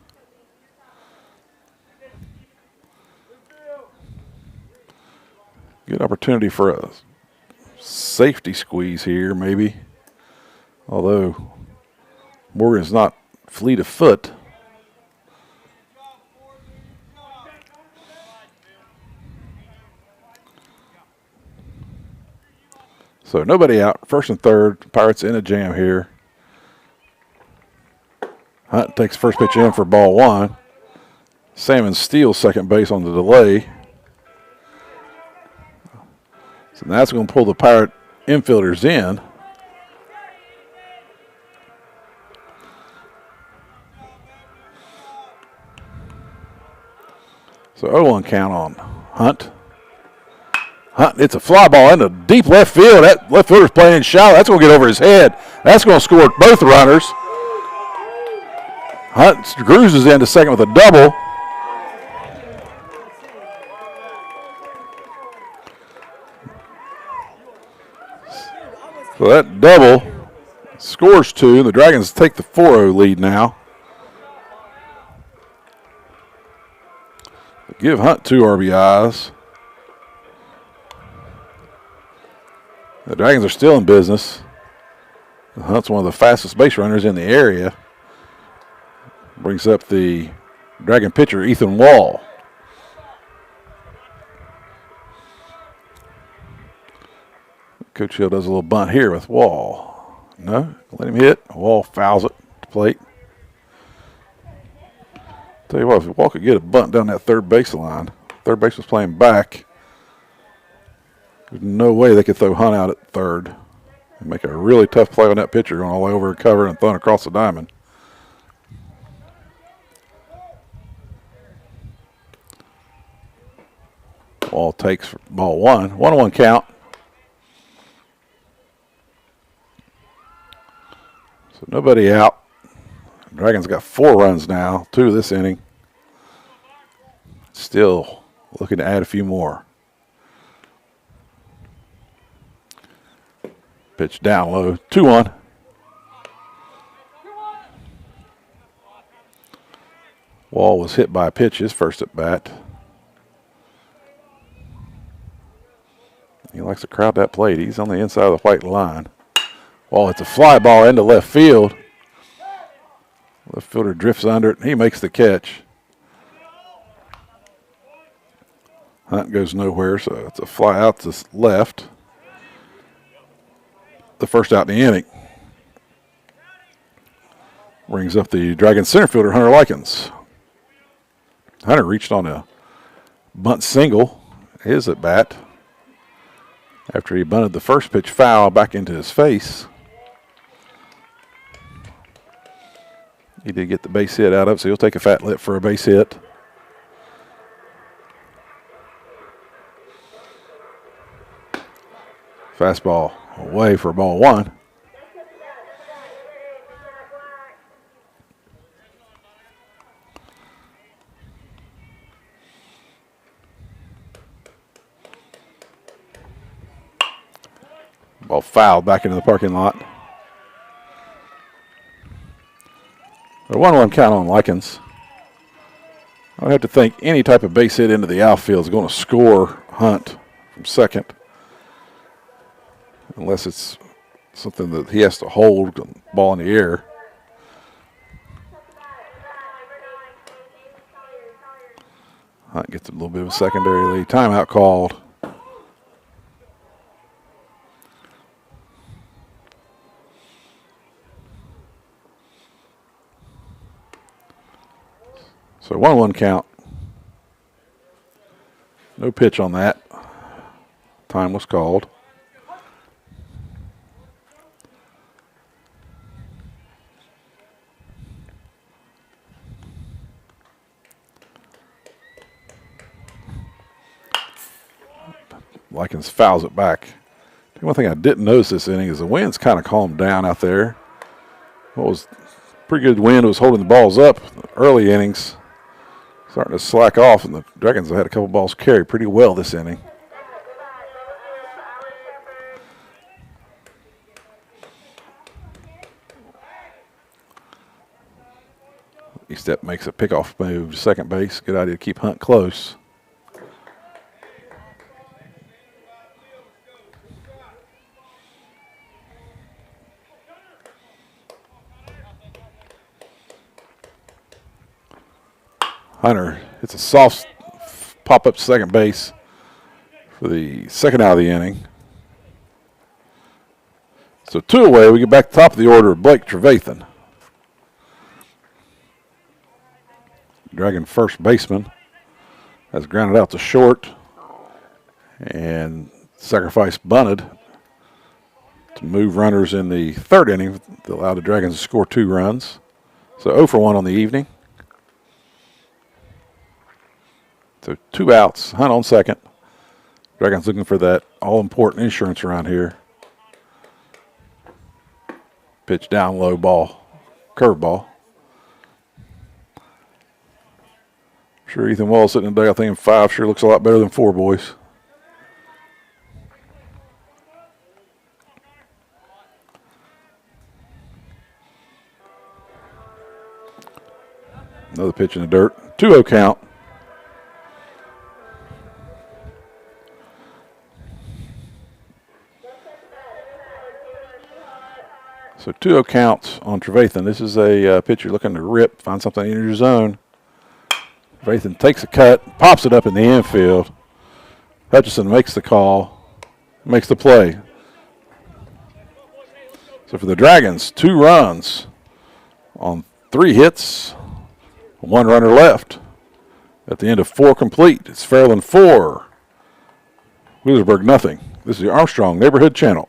Good opportunity for a safety squeeze here, maybe. Although Morgan's not fleet of foot. So nobody out. First and third. Pirates in a jam here. Hunt takes first pitch in for ball 1. Sammons steals second base on the delay. So that's going to pull the Pirate infielders in. So 0-1 count on Hunt. Hunt, it's a fly ball into deep left field. That left fielder's playing shallow. That's going to get over his head. That's going to score both runners. Hunt cruises into second with a double. So that double scores 2. The Dragons take the 4-0 lead now. Give Hunt 2 RBIs. The Dragons are still in business. Hunt's one of the fastest base runners in the area. Brings up the Dragon pitcher, Ethan Wall. Coach Hill does a little bunt here with Wall. No, let him hit. Wall fouls it to plate. Tell you what, if Wall could get a bunt down that third baseline, third base was playing back. There's no way they could throw Hunt out at third and make a really tough play on that pitcher going all the way over and cover and throwing across the diamond. Wall takes ball 1. 1-1 count. So nobody out. Dragons got 4 runs now, 2 this inning. Still looking to add a few more. Pitch down low, 2-1. Wall was hit by a pitch his first at bat. He likes to crowd that plate. He's on the inside of the white line. Wall hits a fly ball into left field. Left fielder drifts under it, and he makes the catch. Hunt goes nowhere, so it's a fly out to left. The first out in the inning. Brings up the Dragons center fielder, Hunter Likens. Hunter reached on a bunt single, his at bat, after he bunted the first pitch foul back into his face. He did get the base hit out of it, so he'll take a fat lip for a base hit. Fastball away for ball 1. Ball fouled back into the parking lot. A 1-1 count on Likens. I have to think any type of base hit into the outfield is going to score Hunt from second. Unless it's something that he has to hold, the ball in the air. Hunt gets a little bit of a secondary lead. Timeout called. So 1-1 count. No pitch on that. Time was called. Likens fouls it back. One thing I didn't notice this inning is the wind's kind of calmed down out there. What was pretty good wind was holding the balls up. Early innings starting to slack off, and the Dragons have had a couple balls carried pretty well this inning. E-step makes a pickoff move to second base. Good idea to keep Hunt close. Hunter hits a soft pop-up to second base for the second out of the inning. So 2 away, we get back to the top of the order of Blake Trevathan. Dragon first baseman has grounded out to short and sacrifice bunted to move runners in the third inning to allow the Dragons to score 2 runs. So 0 for 1 on the evening. So 2 outs, Hunt on second. Dragons looking for that all-important insurance around here. Pitch down low ball, curveball. Sure, Ethan Wall sitting in the dugout thinking 5 sure looks a lot better than 4, boys. Another pitch in the dirt. 2-0 count. So 2-0 counts on Trevathan. This is a pitcher looking to rip, find something in your zone. Trevathan takes a cut, pops it up in the infield. Hutchison makes the call, makes the play. So for the Dragons, 2 runs on 3 hits, 1 runner left. At the end of 4 complete, it's Fairland 4, Wheelersburg nothing. This is the Armstrong Neighborhood Channel.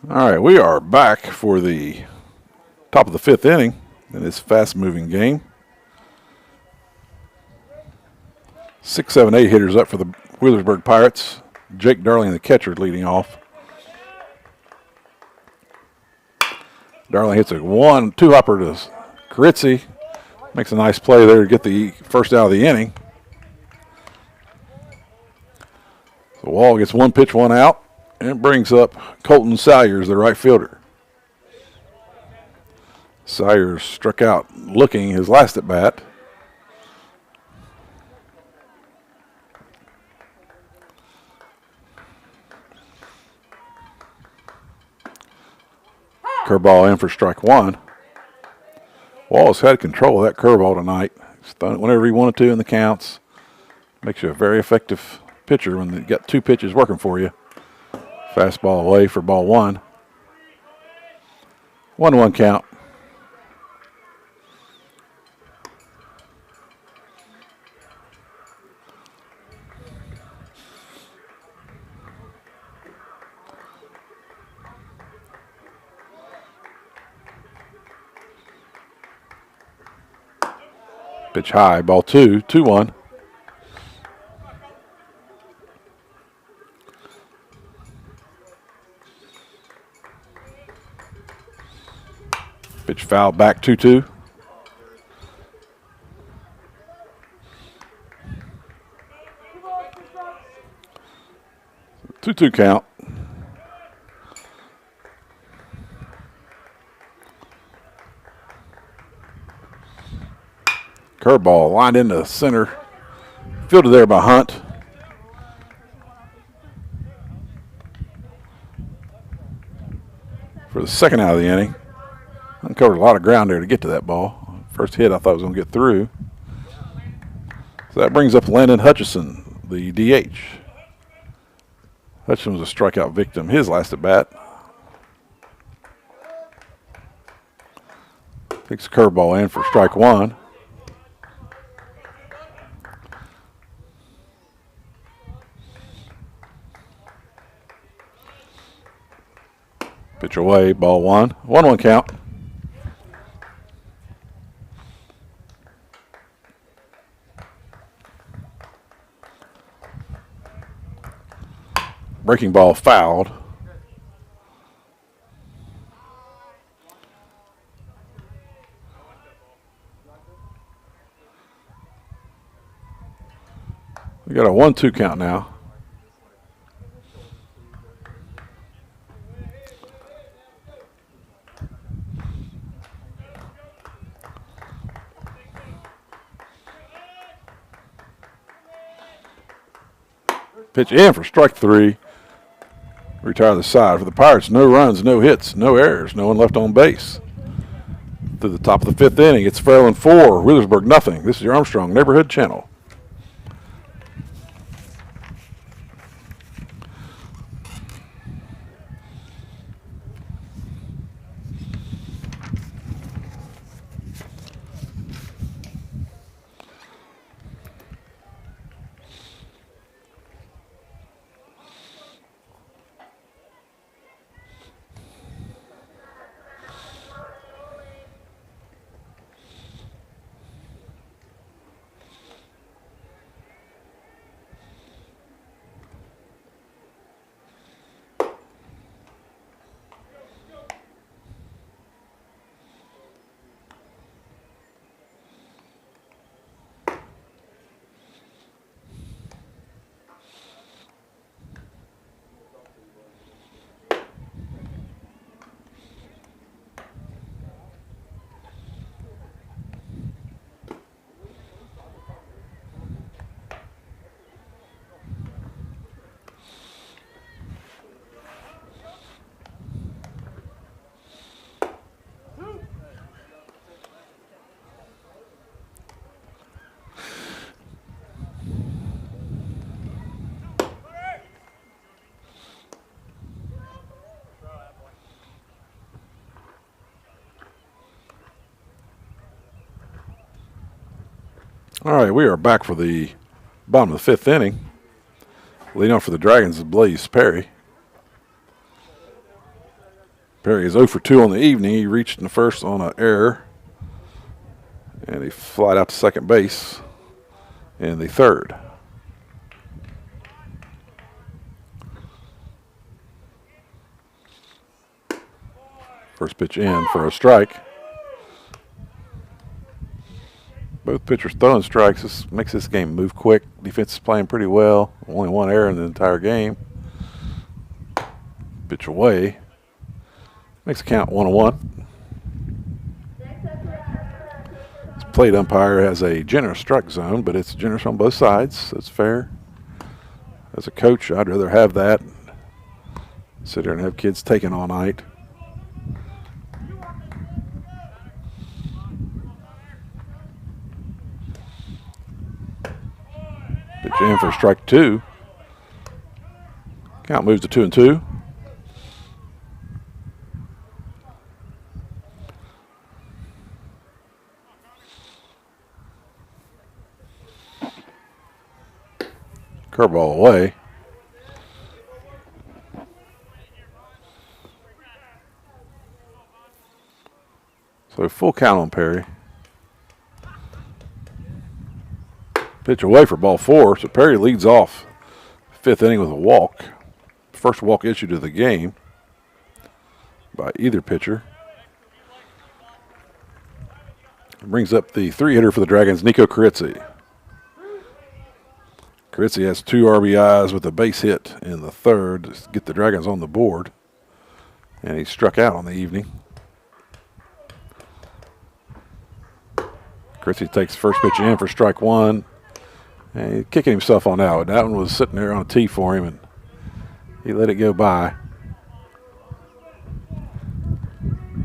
All right, we are back for the top of the fifth inning in this fast-moving game. 6, 7, 8 hitters up for the Wheelersburg Pirates. Jake Darling, the catcher, leading off. Darling hits a 1-2 hopper to Carizzi. Makes a nice play there to get the first out of the inning. So Wall gets one pitch, one out, and brings up Colton Salyers, the right fielder. Salyers struck out looking his last at bat. Curveball in for strike one. Wall's had control of that curveball tonight. He's thrown it whenever he wanted to in the counts. Makes you a very effective pitcher when you got two pitches working for you. Fastball away for ball one. 1-1 count. Pitch high, ball two, 2-1. Pitch foul back, 2-2. Two count. Curveball lined into center. Fielded there by Hunt. For the second out of the inning. Uncovered a lot of ground there to get to that ball. First hit I thought was going to get through. So that brings up Landon Hutchison, the DH. Hutchison was a strikeout victim his last at bat. Takes a curveball in for strike one. Pitch away, ball one. 1-1 count. Breaking ball fouled. We got a 1-2 count now. Pitch in for strike three. Retire the side. For the Pirates, no runs, no hits, no errors, no one left on base. To the top of the fifth inning, it's Fairland 4, Wheelersburg nothing. This is your Armstrong Neighborhood Channel. All right, we are back for the bottom of the fifth inning. Leading off for the Dragons is Blaze Perry. Perry is 0 for 2 on the evening. He reached in the first on an error. And he flied out to second base in the third. First pitch in for a strike. Both pitchers throwing strikes. This makes this game move quick. Defense is playing pretty well. Only one error in the entire game. Pitch away. Makes the count 1-1. This plate umpire has a generous strike zone, but it's generous on both sides. That's fair. As a coach, I'd rather have that. Sit there and have kids taking all night. Pitch in for strike 2. Count moves to 2-2. Curveball away. So full count on Perry. Pitch away for ball 4. So Perry leads off fifth inning with a walk. First walk issued of the game by either pitcher. Brings up the 3-hitter for the Dragons, Nico Carizzi. Carizzi has 2 RBIs with a base hit in the third to get the Dragons on the board. And he struck out on the evening. Carizzi takes first pitch in for strike 1. And he's kicking himself on out. That one was sitting there on a tee for him, and he let it go by.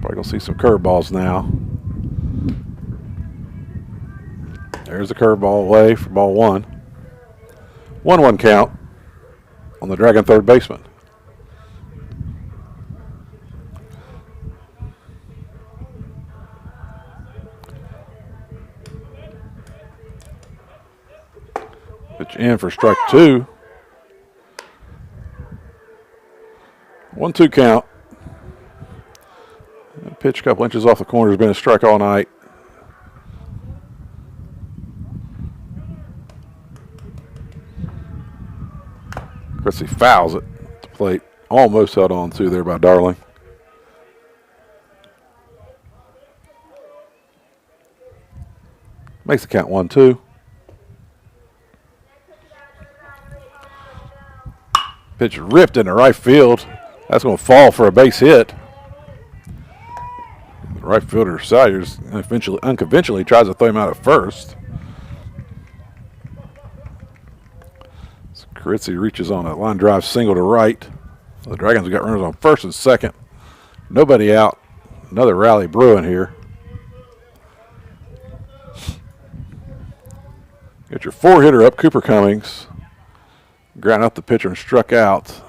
Probably going to see some curveballs now. There's the curveball away for ball 1. 1-1 count on the Dragon third baseman. Pitch in for strike 2. 1-2 count. Pitch a couple inches off the corner has been a strike all night. Chrissy fouls it at the plate. Almost held on to there by Darling. Makes the count 1-2. Pitch ripped into right field. That's going to fall for a base hit. The right fielder Siders unconventionally tries to throw him out at first. So Carizzi reaches on a line drive single to right. The Dragons have got runners on first and second. Nobody out. Another rally brewing here. Get your 4-hitter up, Cooper Cummings. Ground out the pitcher and struck out.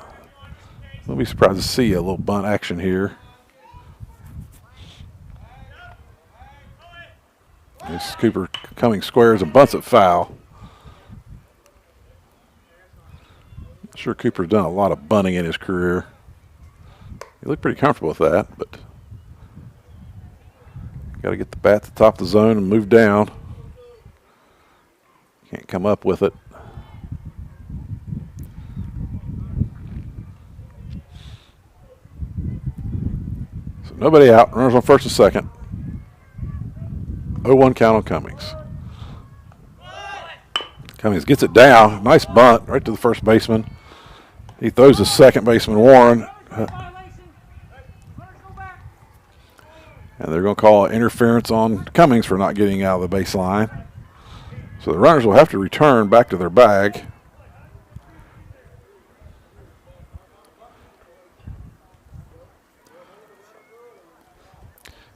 I'll be surprised to see a little bunt action here. This Cooper Cummings squares and bunts it foul. I'm sure Cooper's done a lot of bunting in his career. He looked pretty comfortable with that, but got to get the bat to the top of the zone and move down. Can't come up with it. So nobody out. Runners on first and second. 0-1 count on Cummings. Cummings gets it down. Nice bunt right to the first baseman. He throws to second baseman Warren. And they're going to call interference on Cummings for not getting out of the baseline. So the runners will have to return back to their bag.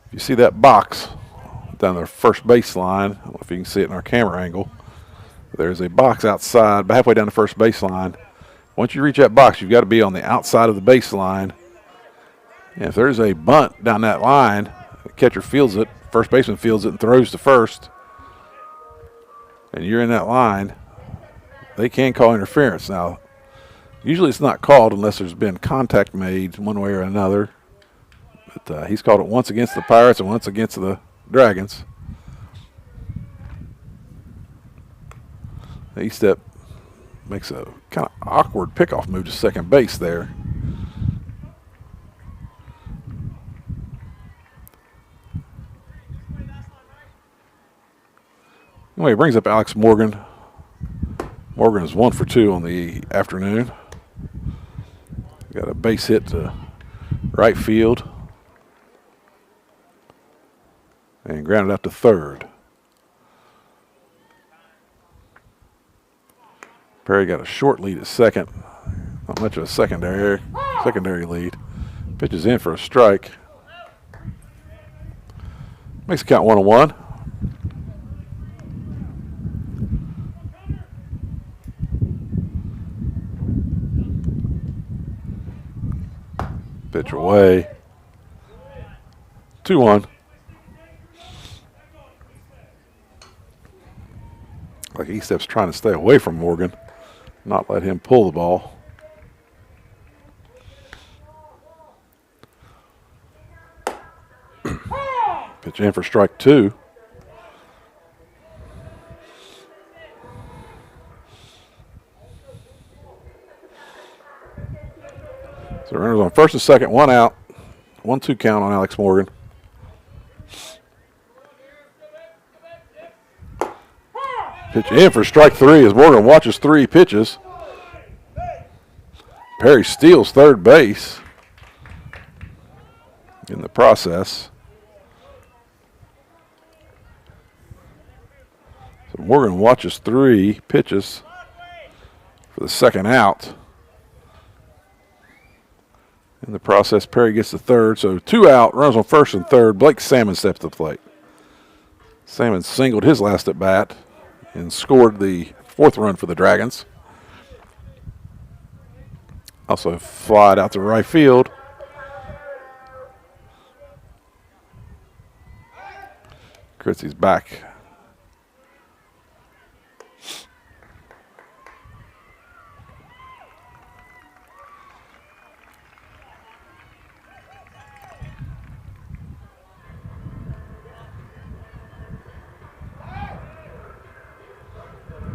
If you see that box down their first baseline, I don't know if you can see it in our camera angle. There's a box outside, halfway down the first baseline. Once you reach that box, you've got to be on the outside of the baseline. And if there's a bunt down that line, the catcher fields it, first baseman fields it and throws to first, and you're in that line, they can call interference. Now, usually it's not called unless there's been contact made one way or another. But he's called it once against the Pirates and once against the Dragons. E-step makes a kind of awkward pickoff move to second base there. Anyway, he brings up Alex Morgan. Morgan is 1 for 2 on the afternoon. Got a base hit to right field. And grounded out to third. Perry got a short lead at second. Not much of a secondary lead. Pitches in for a strike. Makes the count 1-1. Pitch away. 2-1. Like E-step's trying to stay away from Morgan, not let him pull the ball. Pitch in for strike 2. So runners on first and second, 1 out. 1-2 count on Alex Morgan. Pitch in for strike 3 as Morgan watches 3 pitches. Perry steals third base in the process. So Morgan watches 3 pitches for the second out. In the process, Perry gets the third. So 2 out, runs on first and third. Blake Salmon steps to the plate. Salmon singled his last at bat and scored the 4th run for the Dragons. Also flied out to right field. Critzy's back.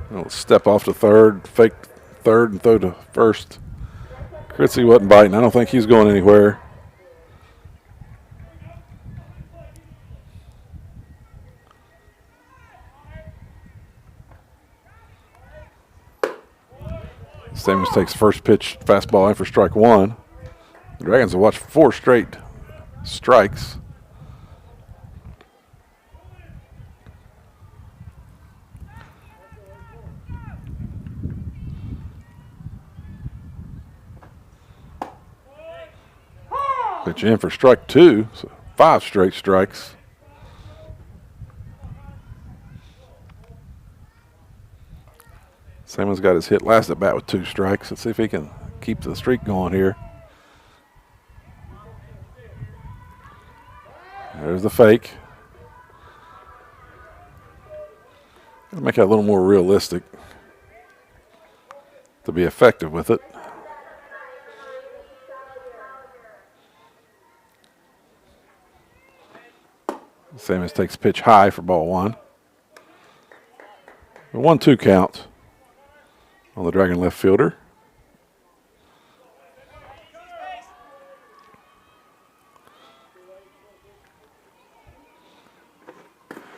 He'll step off to third, fake third, and throw to first. Critzy wasn't biting. I don't think he's going anywhere. Stamos takes first pitch, fastball in for strike 1. The Dragons have watched 4 straight strikes. Pitch in for strike 2, so 5 straight strikes. Salmon's got his hit last at bat with 2 strikes. Let's see if he can keep the streak going here. There's the fake. Gotta make it a little more realistic to be effective with it. Samus takes pitch high for ball 1. A 1-2 count on the Dragon left fielder.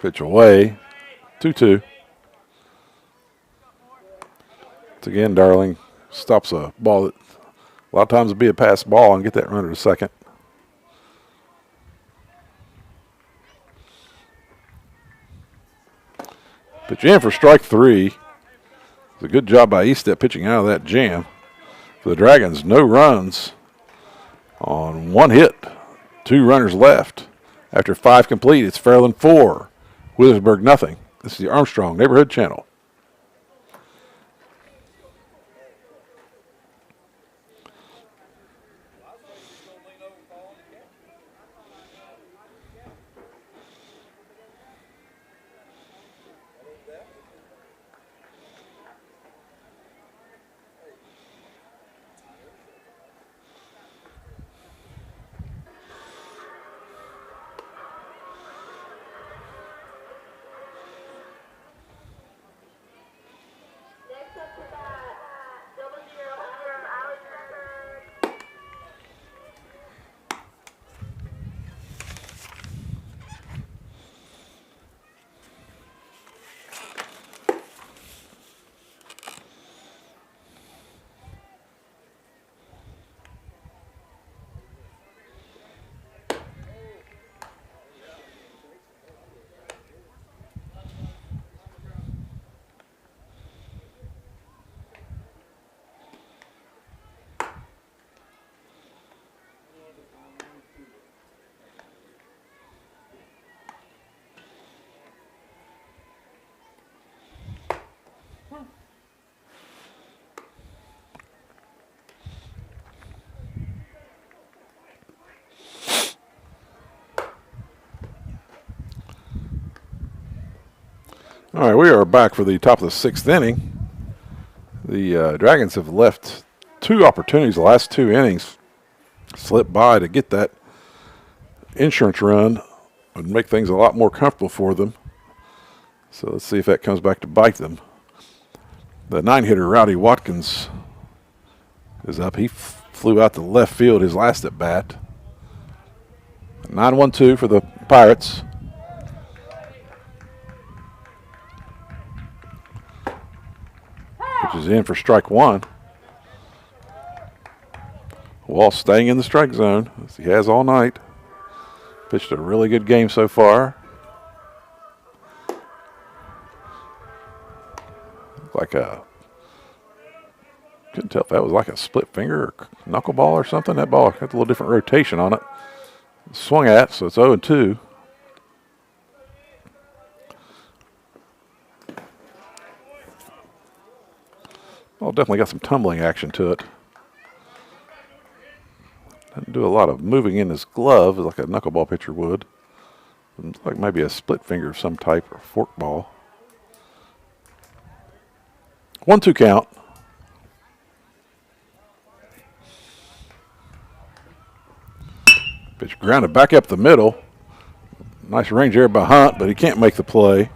Pitch away, 2-2. Once again, Darling stops a ball that a lot of times would be a pass ball and get that runner to second. Pitch in for strike 3. It's a good job by E-step pitching out of that jam. For the Dragons, no runs on 1 hit. 2 runners left. After 5 complete, it's Fairland 4, Wheelersburg nothing. This is the Armstrong Neighborhood Channel. All right, we are back for the top of the 6th inning. The Dragons have left 2 opportunities the last 2 innings slip by to get that insurance run and make things a lot more comfortable for them. So let's see if that comes back to bite them. The 9-hitter, Rowdy Watkins, is up. He flew out to left field his last at bat. 9-1-2 for the Pirates. Which is in for strike 1. Wall staying in the strike zone, as he has all night. Pitched a really good game so far. Like a, couldn't tell if that was like a split finger or knuckleball or something. That ball had a little different rotation on it. Swung at, so it's 0-2. Well, definitely got some tumbling action to it. Doesn't do a lot of moving in his glove like a knuckleball pitcher would. It's like maybe a split finger of some type or fork ball. 1-2 count. Pitch grounded back up the middle. Nice range there by Hunt, but he can't make the play.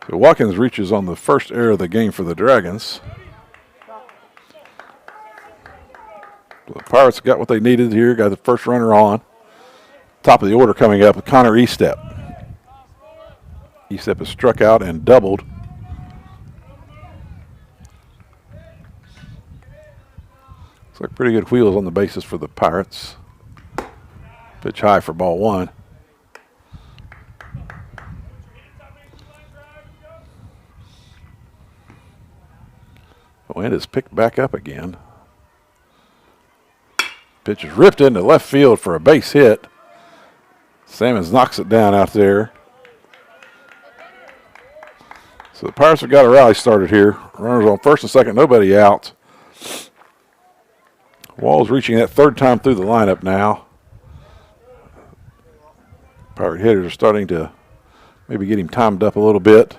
So Watkins reaches on the first error of the game for the Dragons. The Pirates got what they needed here, got the first runner on. Top of the order coming up with Connor Estep. Estep has struck out and doubled. Looks like pretty good wheels on the bases for the Pirates. Pitch high for ball 1. The wind is picked back up again. Pitch is ripped into left field for a base hit. Sammons knocks it down out there. So the Pirates have got a rally started here. Runners on first and second, nobody out. Wall's reaching that 3rd time through the lineup now. Pirate hitters are starting to maybe get him timed up a little bit.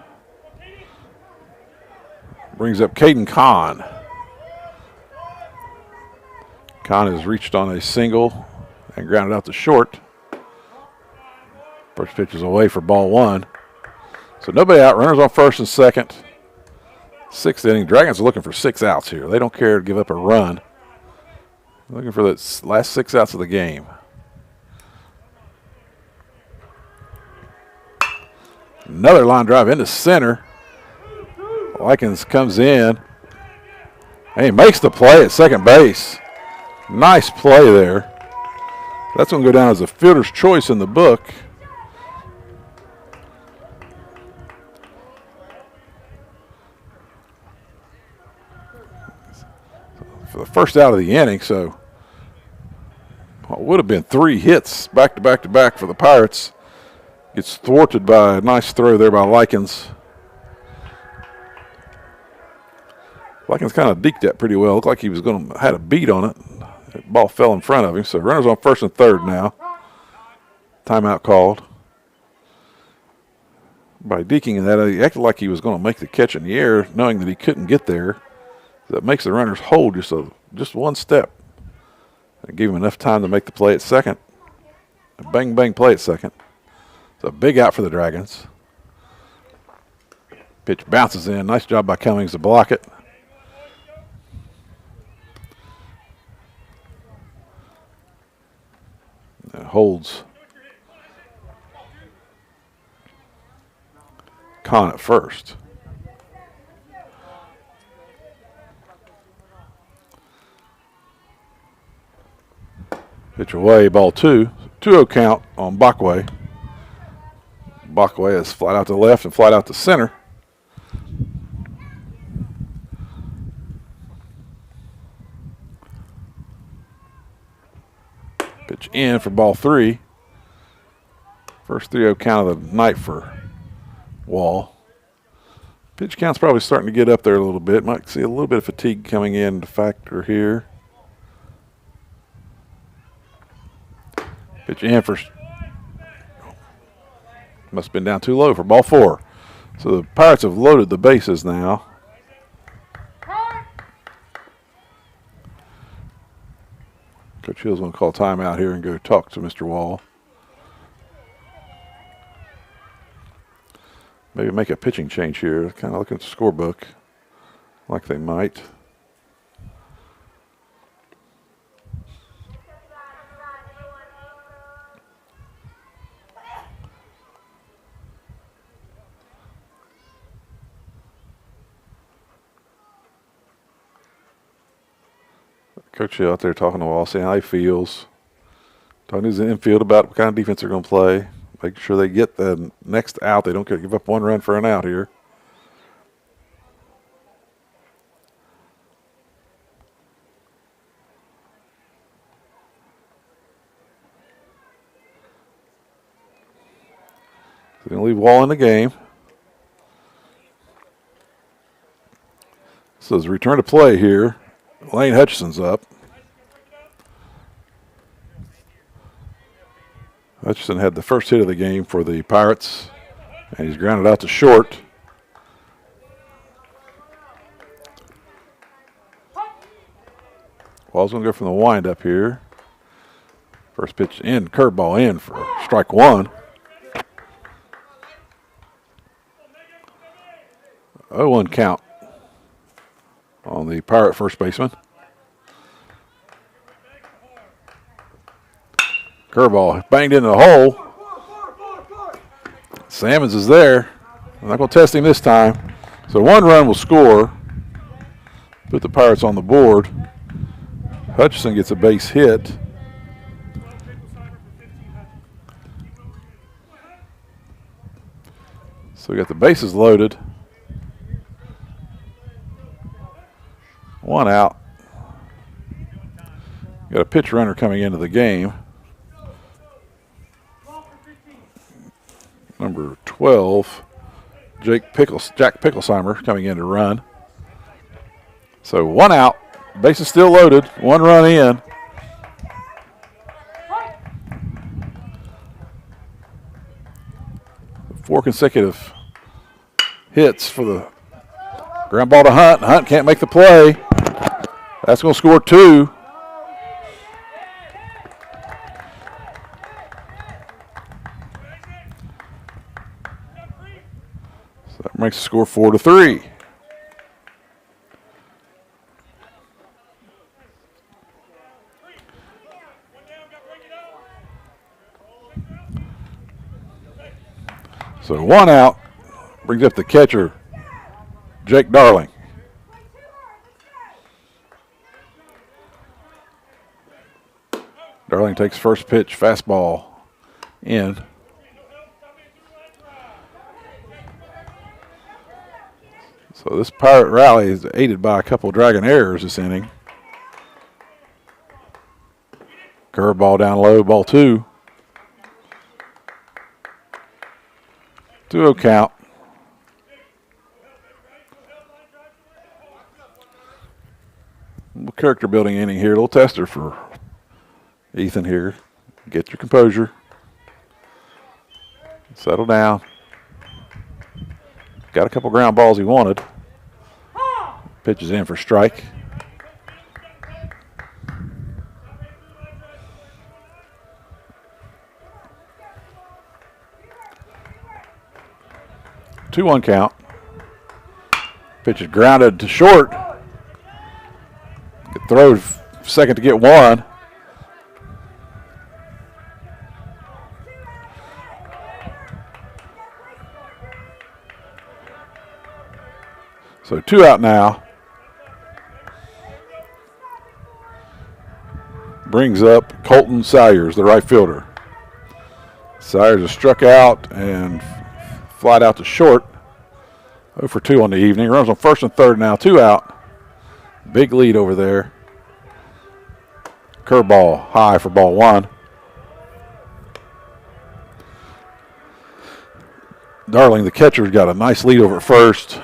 Brings up Caden Kahn. Kahn has reached on a single and grounded out to short. First pitch is away for ball 1. So nobody out. Runners on first and second. 6th inning. Dragons are looking for 6 outs here. They don't care to give up a run. Looking for the last 6 outs of the game. Another line drive into center. Watkins comes in. And he makes the play at second base. Nice play there. That's going to go down as a fielder's choice in the book. For the first out of the inning, so what would have been 3 hits back to back to back for the Pirates. Gets thwarted by a nice throw there by Likens. Likens kind of deked that pretty well. Looked like he was going to had a beat on it. The ball fell in front of him. So runners on first and third now. Timeout called. By deking that, he acted like he was going to make the catch in the air, knowing that he couldn't get there. That makes the runners hold just one step. And give him enough time to make the play at second. A bang, bang play at second. It's a big out for the Dragons. Pitch bounces in. Nice job by Cummings to block it. It holds Kahn at first. Pitch away, ball 2. 2-0 count on Backway. Backway is flat out to left and flat out to center. Pitch in for ball 3. First 3-0 count of the night for Wall. Pitch count's probably starting to get up there a little bit. Might see a little bit of fatigue coming in to factor here. Pitch in for Must have been down too low for ball 4. So the Pirates have loaded the bases now. Coach Hill's going to call timeout here and go talk to Mr. Wall. Maybe make a pitching change here. Kind of looking at the scorebook like they might. Coach Hill out there talking to Wall, seeing how he feels. Talking to his infield about what kind of defense they're going to play. Making sure they get the next out. They don't give up 1 run for an out here. They're going to leave Wall in the game. So it's a return to play here. Lane Hutchison's up. Hutchison had the first hit of the game for the Pirates, and he's grounded out to short. Wall's going to go from the windup here. First pitch in, curveball in for strike 1. 0-1 count on the Pirate first baseman. Curveball banged into the hole. Sammons is there. I'm not going to test him this time. So 1 run will score. Put the Pirates on the board. Hutchison gets a base hit. So we got the bases loaded. 1 out. Got a pitch runner coming into the game. Number 12, Jack Picklesheimer coming in to run. So 1 out. Bases still loaded. 1 run in. Four consecutive hits for the ground ball to Hunt. Hunt can't make the play. That's going to score 2. So that makes the score 4-3. So 1 out, brings up the catcher, Jake Darling. Darling takes first pitch, fastball in. So this Pirate rally is aided by a couple Dragon errors this inning. Curveball down low, ball 2. 2-0 count. Character building inning here. A little tester for Ethan here. Get your composure. Settle down. Got a couple ground balls he wanted. Pitches in for strike. Two 2-1 count. Pitch is grounded to short. Could throw second to get 1. So 2 out now. Brings up Colton Salyers, the right fielder. Salyers is struck out and flied out to short. 0 for 2 on the evening. Runs on first and third now. 2 out. Big lead over there. Curveball high for ball 1. Darling, the catcher's got a nice lead over at first.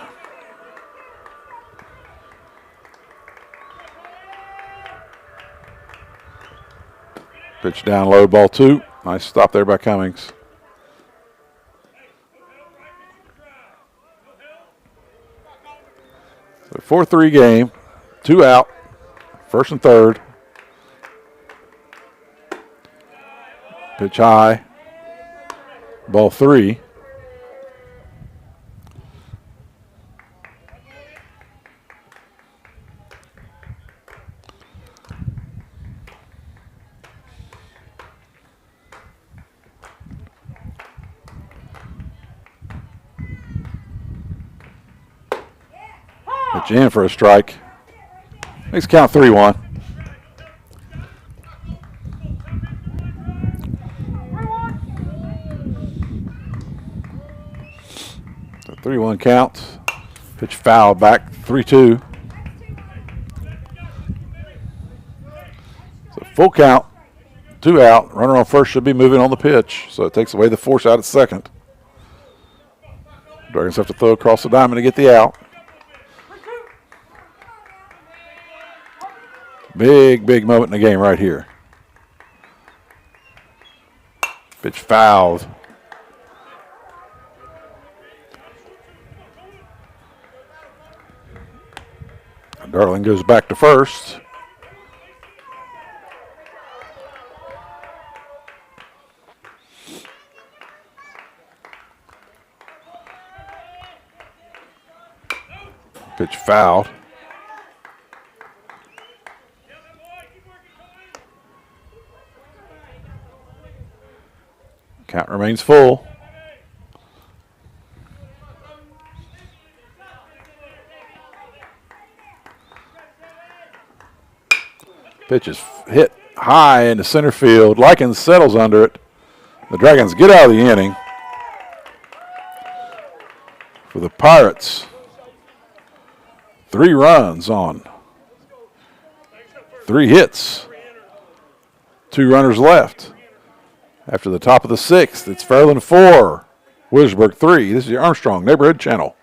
Pitch down low, ball 2. Nice stop there by Cummings. 4-3 game. 2 out. First and third. Pitch high. Ball 3. Pitch in for a strike. Makes count 3-1. So 3-1 count. Pitch foul back 3-2. So full count. 2 out. Runner on first should be moving on the pitch. So it takes away the force out at second. Dragons have to throw across the diamond to get the out. Big moment in the game right here. Pitch fouled. Darling goes back to first. Pitch fouled. Count remains full. Pitch is hit high into center field. Likens settles under it. The Dragons get out of the inning. For the Pirates, 3 runs on 3 hits. 2 runners left. After the top of the 6th, it's Fairland 4, Wheelersburg 3. This is your Armstrong Neighborhood Channel.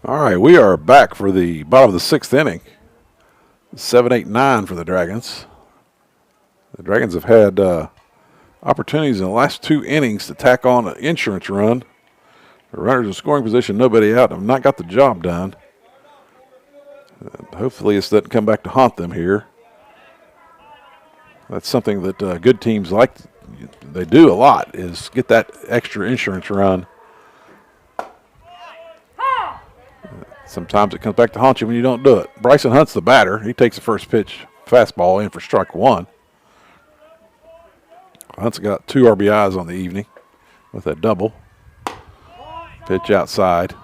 All right, we are back for the bottom of the 6th inning. 7-8-9 for the Dragons. The Dragons have had opportunities in the last 2 innings to tack on an insurance run. The runners in scoring position, nobody out, have not got the job done. Hopefully this doesn't come back to haunt them here. That's something that good teams like, they do a lot, is get that extra insurance run. Sometimes it comes back to haunt you when you don't do it. Bryson Hunt's the batter. He takes the first pitch, fastball in for strike one. Hunt's got 2 RBIs on the evening with that double. Pitch outside.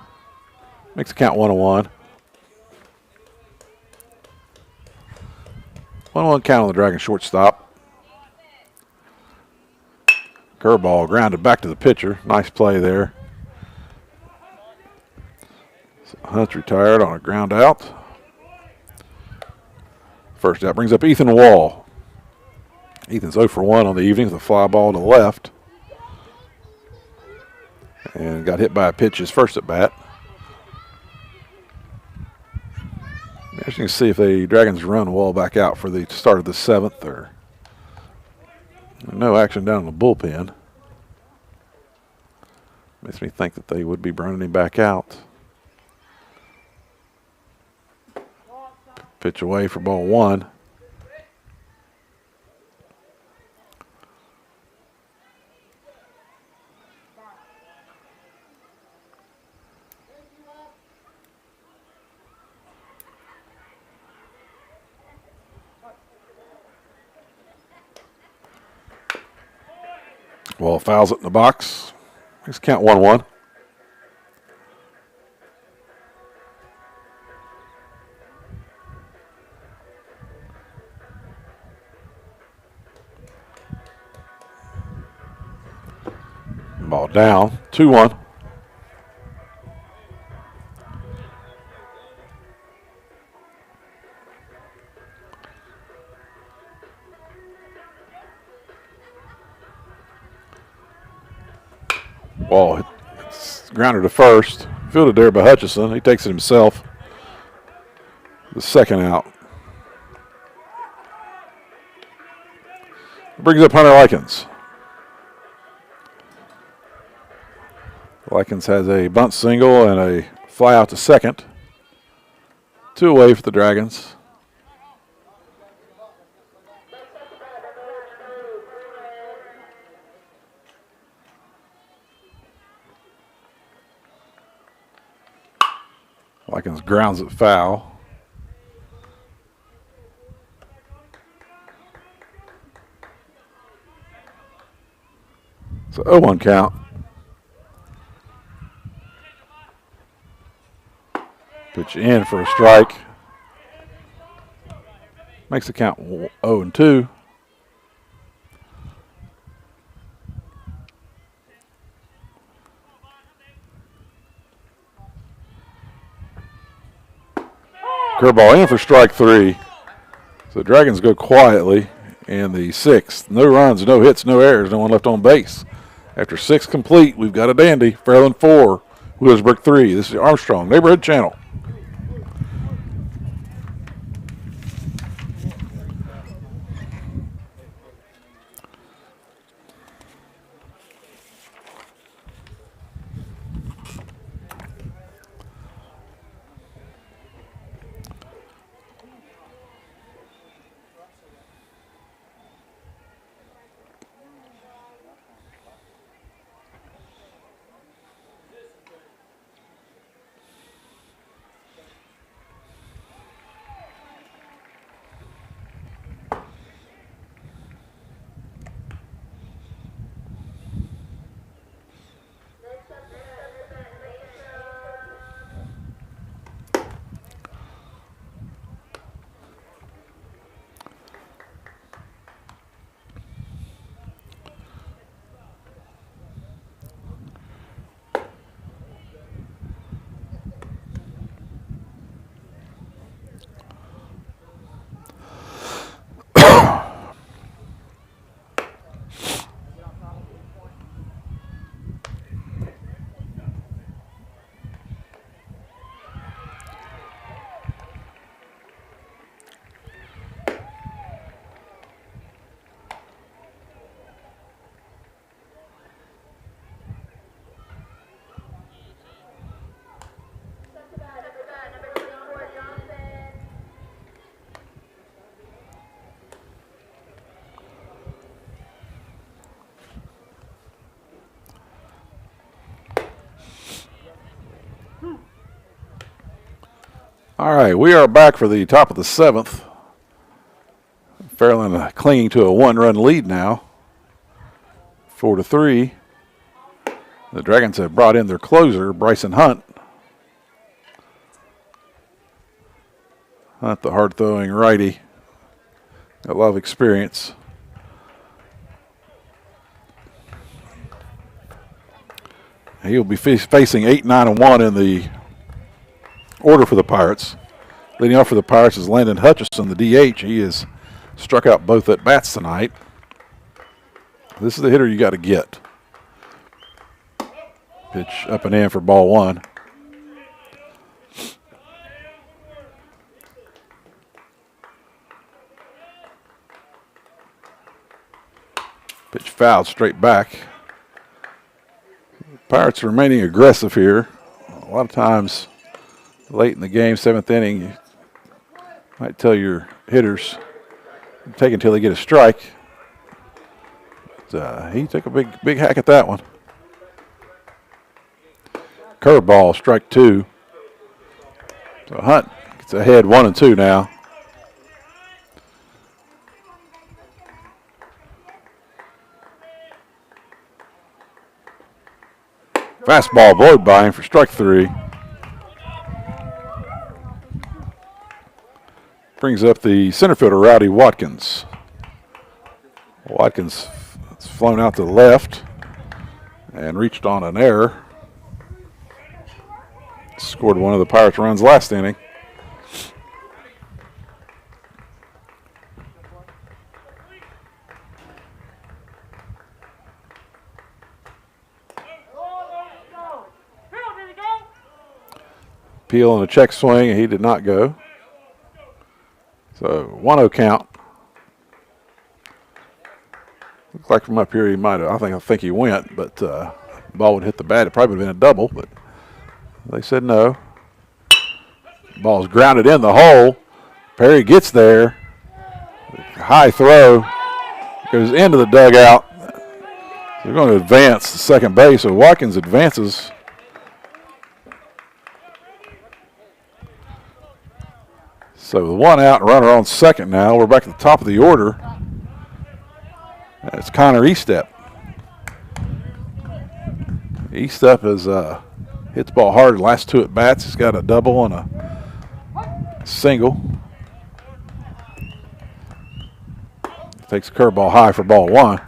Makes the count 1-1. 1-1 count on the Dragon shortstop. Curveball grounded back to the pitcher. Nice play there. So Hunt's retired on a ground out. First out brings up Ethan Wall. Ethan's 0 for 1 on the evening with a fly ball to the left. And got hit by a pitch his first at bat. Interesting to see if the Dragons run Wall back out for the start of the 7th. Or no action down in the bullpen. Makes me think that they would be running him back out. Pitch away for ball 1. Wall fouls it in the box. Makes count 1-1. Ball down, 2-1. Ball hit, grounded to first. Fielded there by Hutchison. He takes it himself. The second out. Brings up Hunter Likens. Likens has a bunt single and a fly out to second. 2 away for the Dragons. Likens grounds it foul. So 0-1 count. Pitch in for a strike. Makes the count 0-2. Curveball in for strike 3. So the Dragons go quietly in the 6th. No runs, no hits, no errors, no one left on base. After 6 complete, we've got a dandy. Fairland 4, Wheelersburg 3. This is the Armstrong Neighborhood Channel. All right, we are back for the top of the 7th. Fairland clinging to a 1-run lead now, 4-3. The Dragons have brought in their closer, Bryson Hunt. Hunt, the hard-throwing righty, got a lot of experience. He'll be facing 8-9-1 in the order for the Pirates. Leading off for the Pirates is Landon Hutchison, the DH. He has struck out both at bats tonight. This is the hitter you got to get. Pitch up and in for ball 1. Pitch fouled straight back. Pirates are remaining aggressive here. A lot of times late in the game, 7th inning, you might tell your hitters take until they get a strike. But, he took a big hack at that one. Curveball, strike 2. So Hunt gets ahead 1-2 now. Fastball blowed by him for strike 3. Brings up the center fielder, Rowdy Watkins. Watkins has flown out to the left and reached on an error. Scored one of the Pirates' runs last inning. Peel on a check swing, and he did not go. So 1-0 count. Looks like from up here he might have. I think he went, but ball would hit the bat. It probably would have been a double, but they said no. Ball's grounded in the hole. Perry gets there. High throw. Goes into the dugout. They're going to advance to second base, so Watkins advances. So with 1 out, runner on second now. We're back at the top of the order. It's Connor Estep. Estep has hit the ball hard the last 2 at bats. He's got a double and a single. Takes the curveball high for ball 1.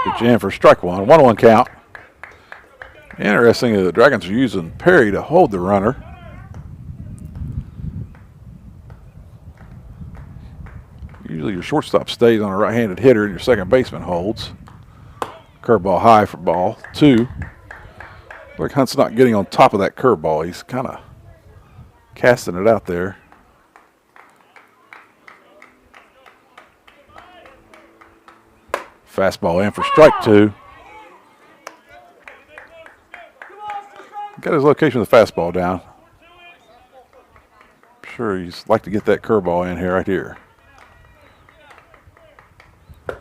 Pitch in for strike 1. 1-1 count. Interesting that the Dragons are using Perry to hold the runner. Usually your shortstop stays on a right-handed hitter and your second baseman holds. Curveball high for ball 2. Like Hunt's not getting on top of that curveball. He's kind of casting it out there. Fastball in for strike 2. Got his location of the fastball down. I'm sure he's like to get that curveball in here, right here.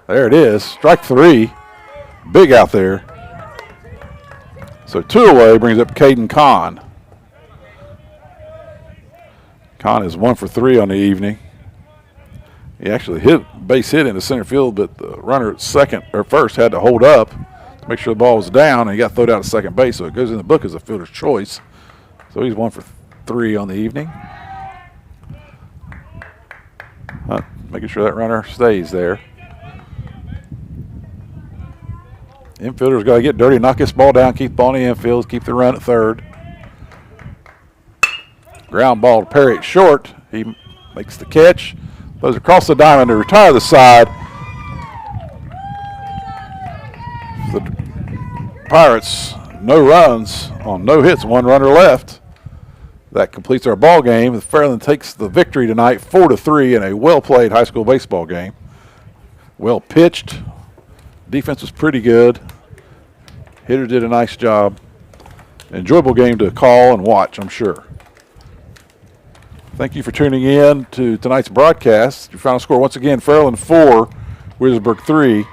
There it is, strike 3. Big out there. So 2 away brings up Caden Kahn. Kahn is 1 for 3 on the evening. He actually hit base hit into center field, but the runner at second or first had to hold up to make sure the ball was down, and he got thrown out to second base, so it goes in the book as a fielder's choice. So he's 1 for 3 on the evening. Making sure that runner stays there. Infielder's got to get dirty, knock this ball down, keep the ball in the infield, keep the run at third. Ground ball to Perry at short. He makes the catch. Goes across the diamond to retire the side. The Pirates, no runs on no hits, 1 runner left. That completes our ball game. Fairland takes the victory tonight, 4-3 in a well-played high school baseball game. Well pitched. Defense was pretty good. Hitters did a nice job. Enjoyable game to call and watch, I'm sure. Thank you for tuning in to tonight's broadcast. Your final score, once again, Fairland 4, Wheelersburg 3.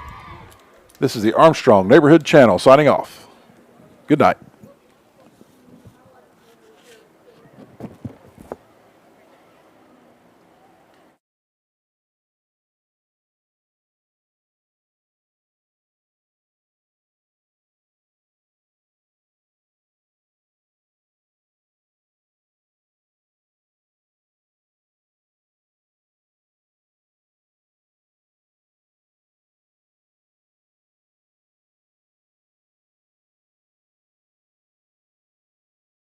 This is the Armstrong Neighborhood Channel signing off. Good night.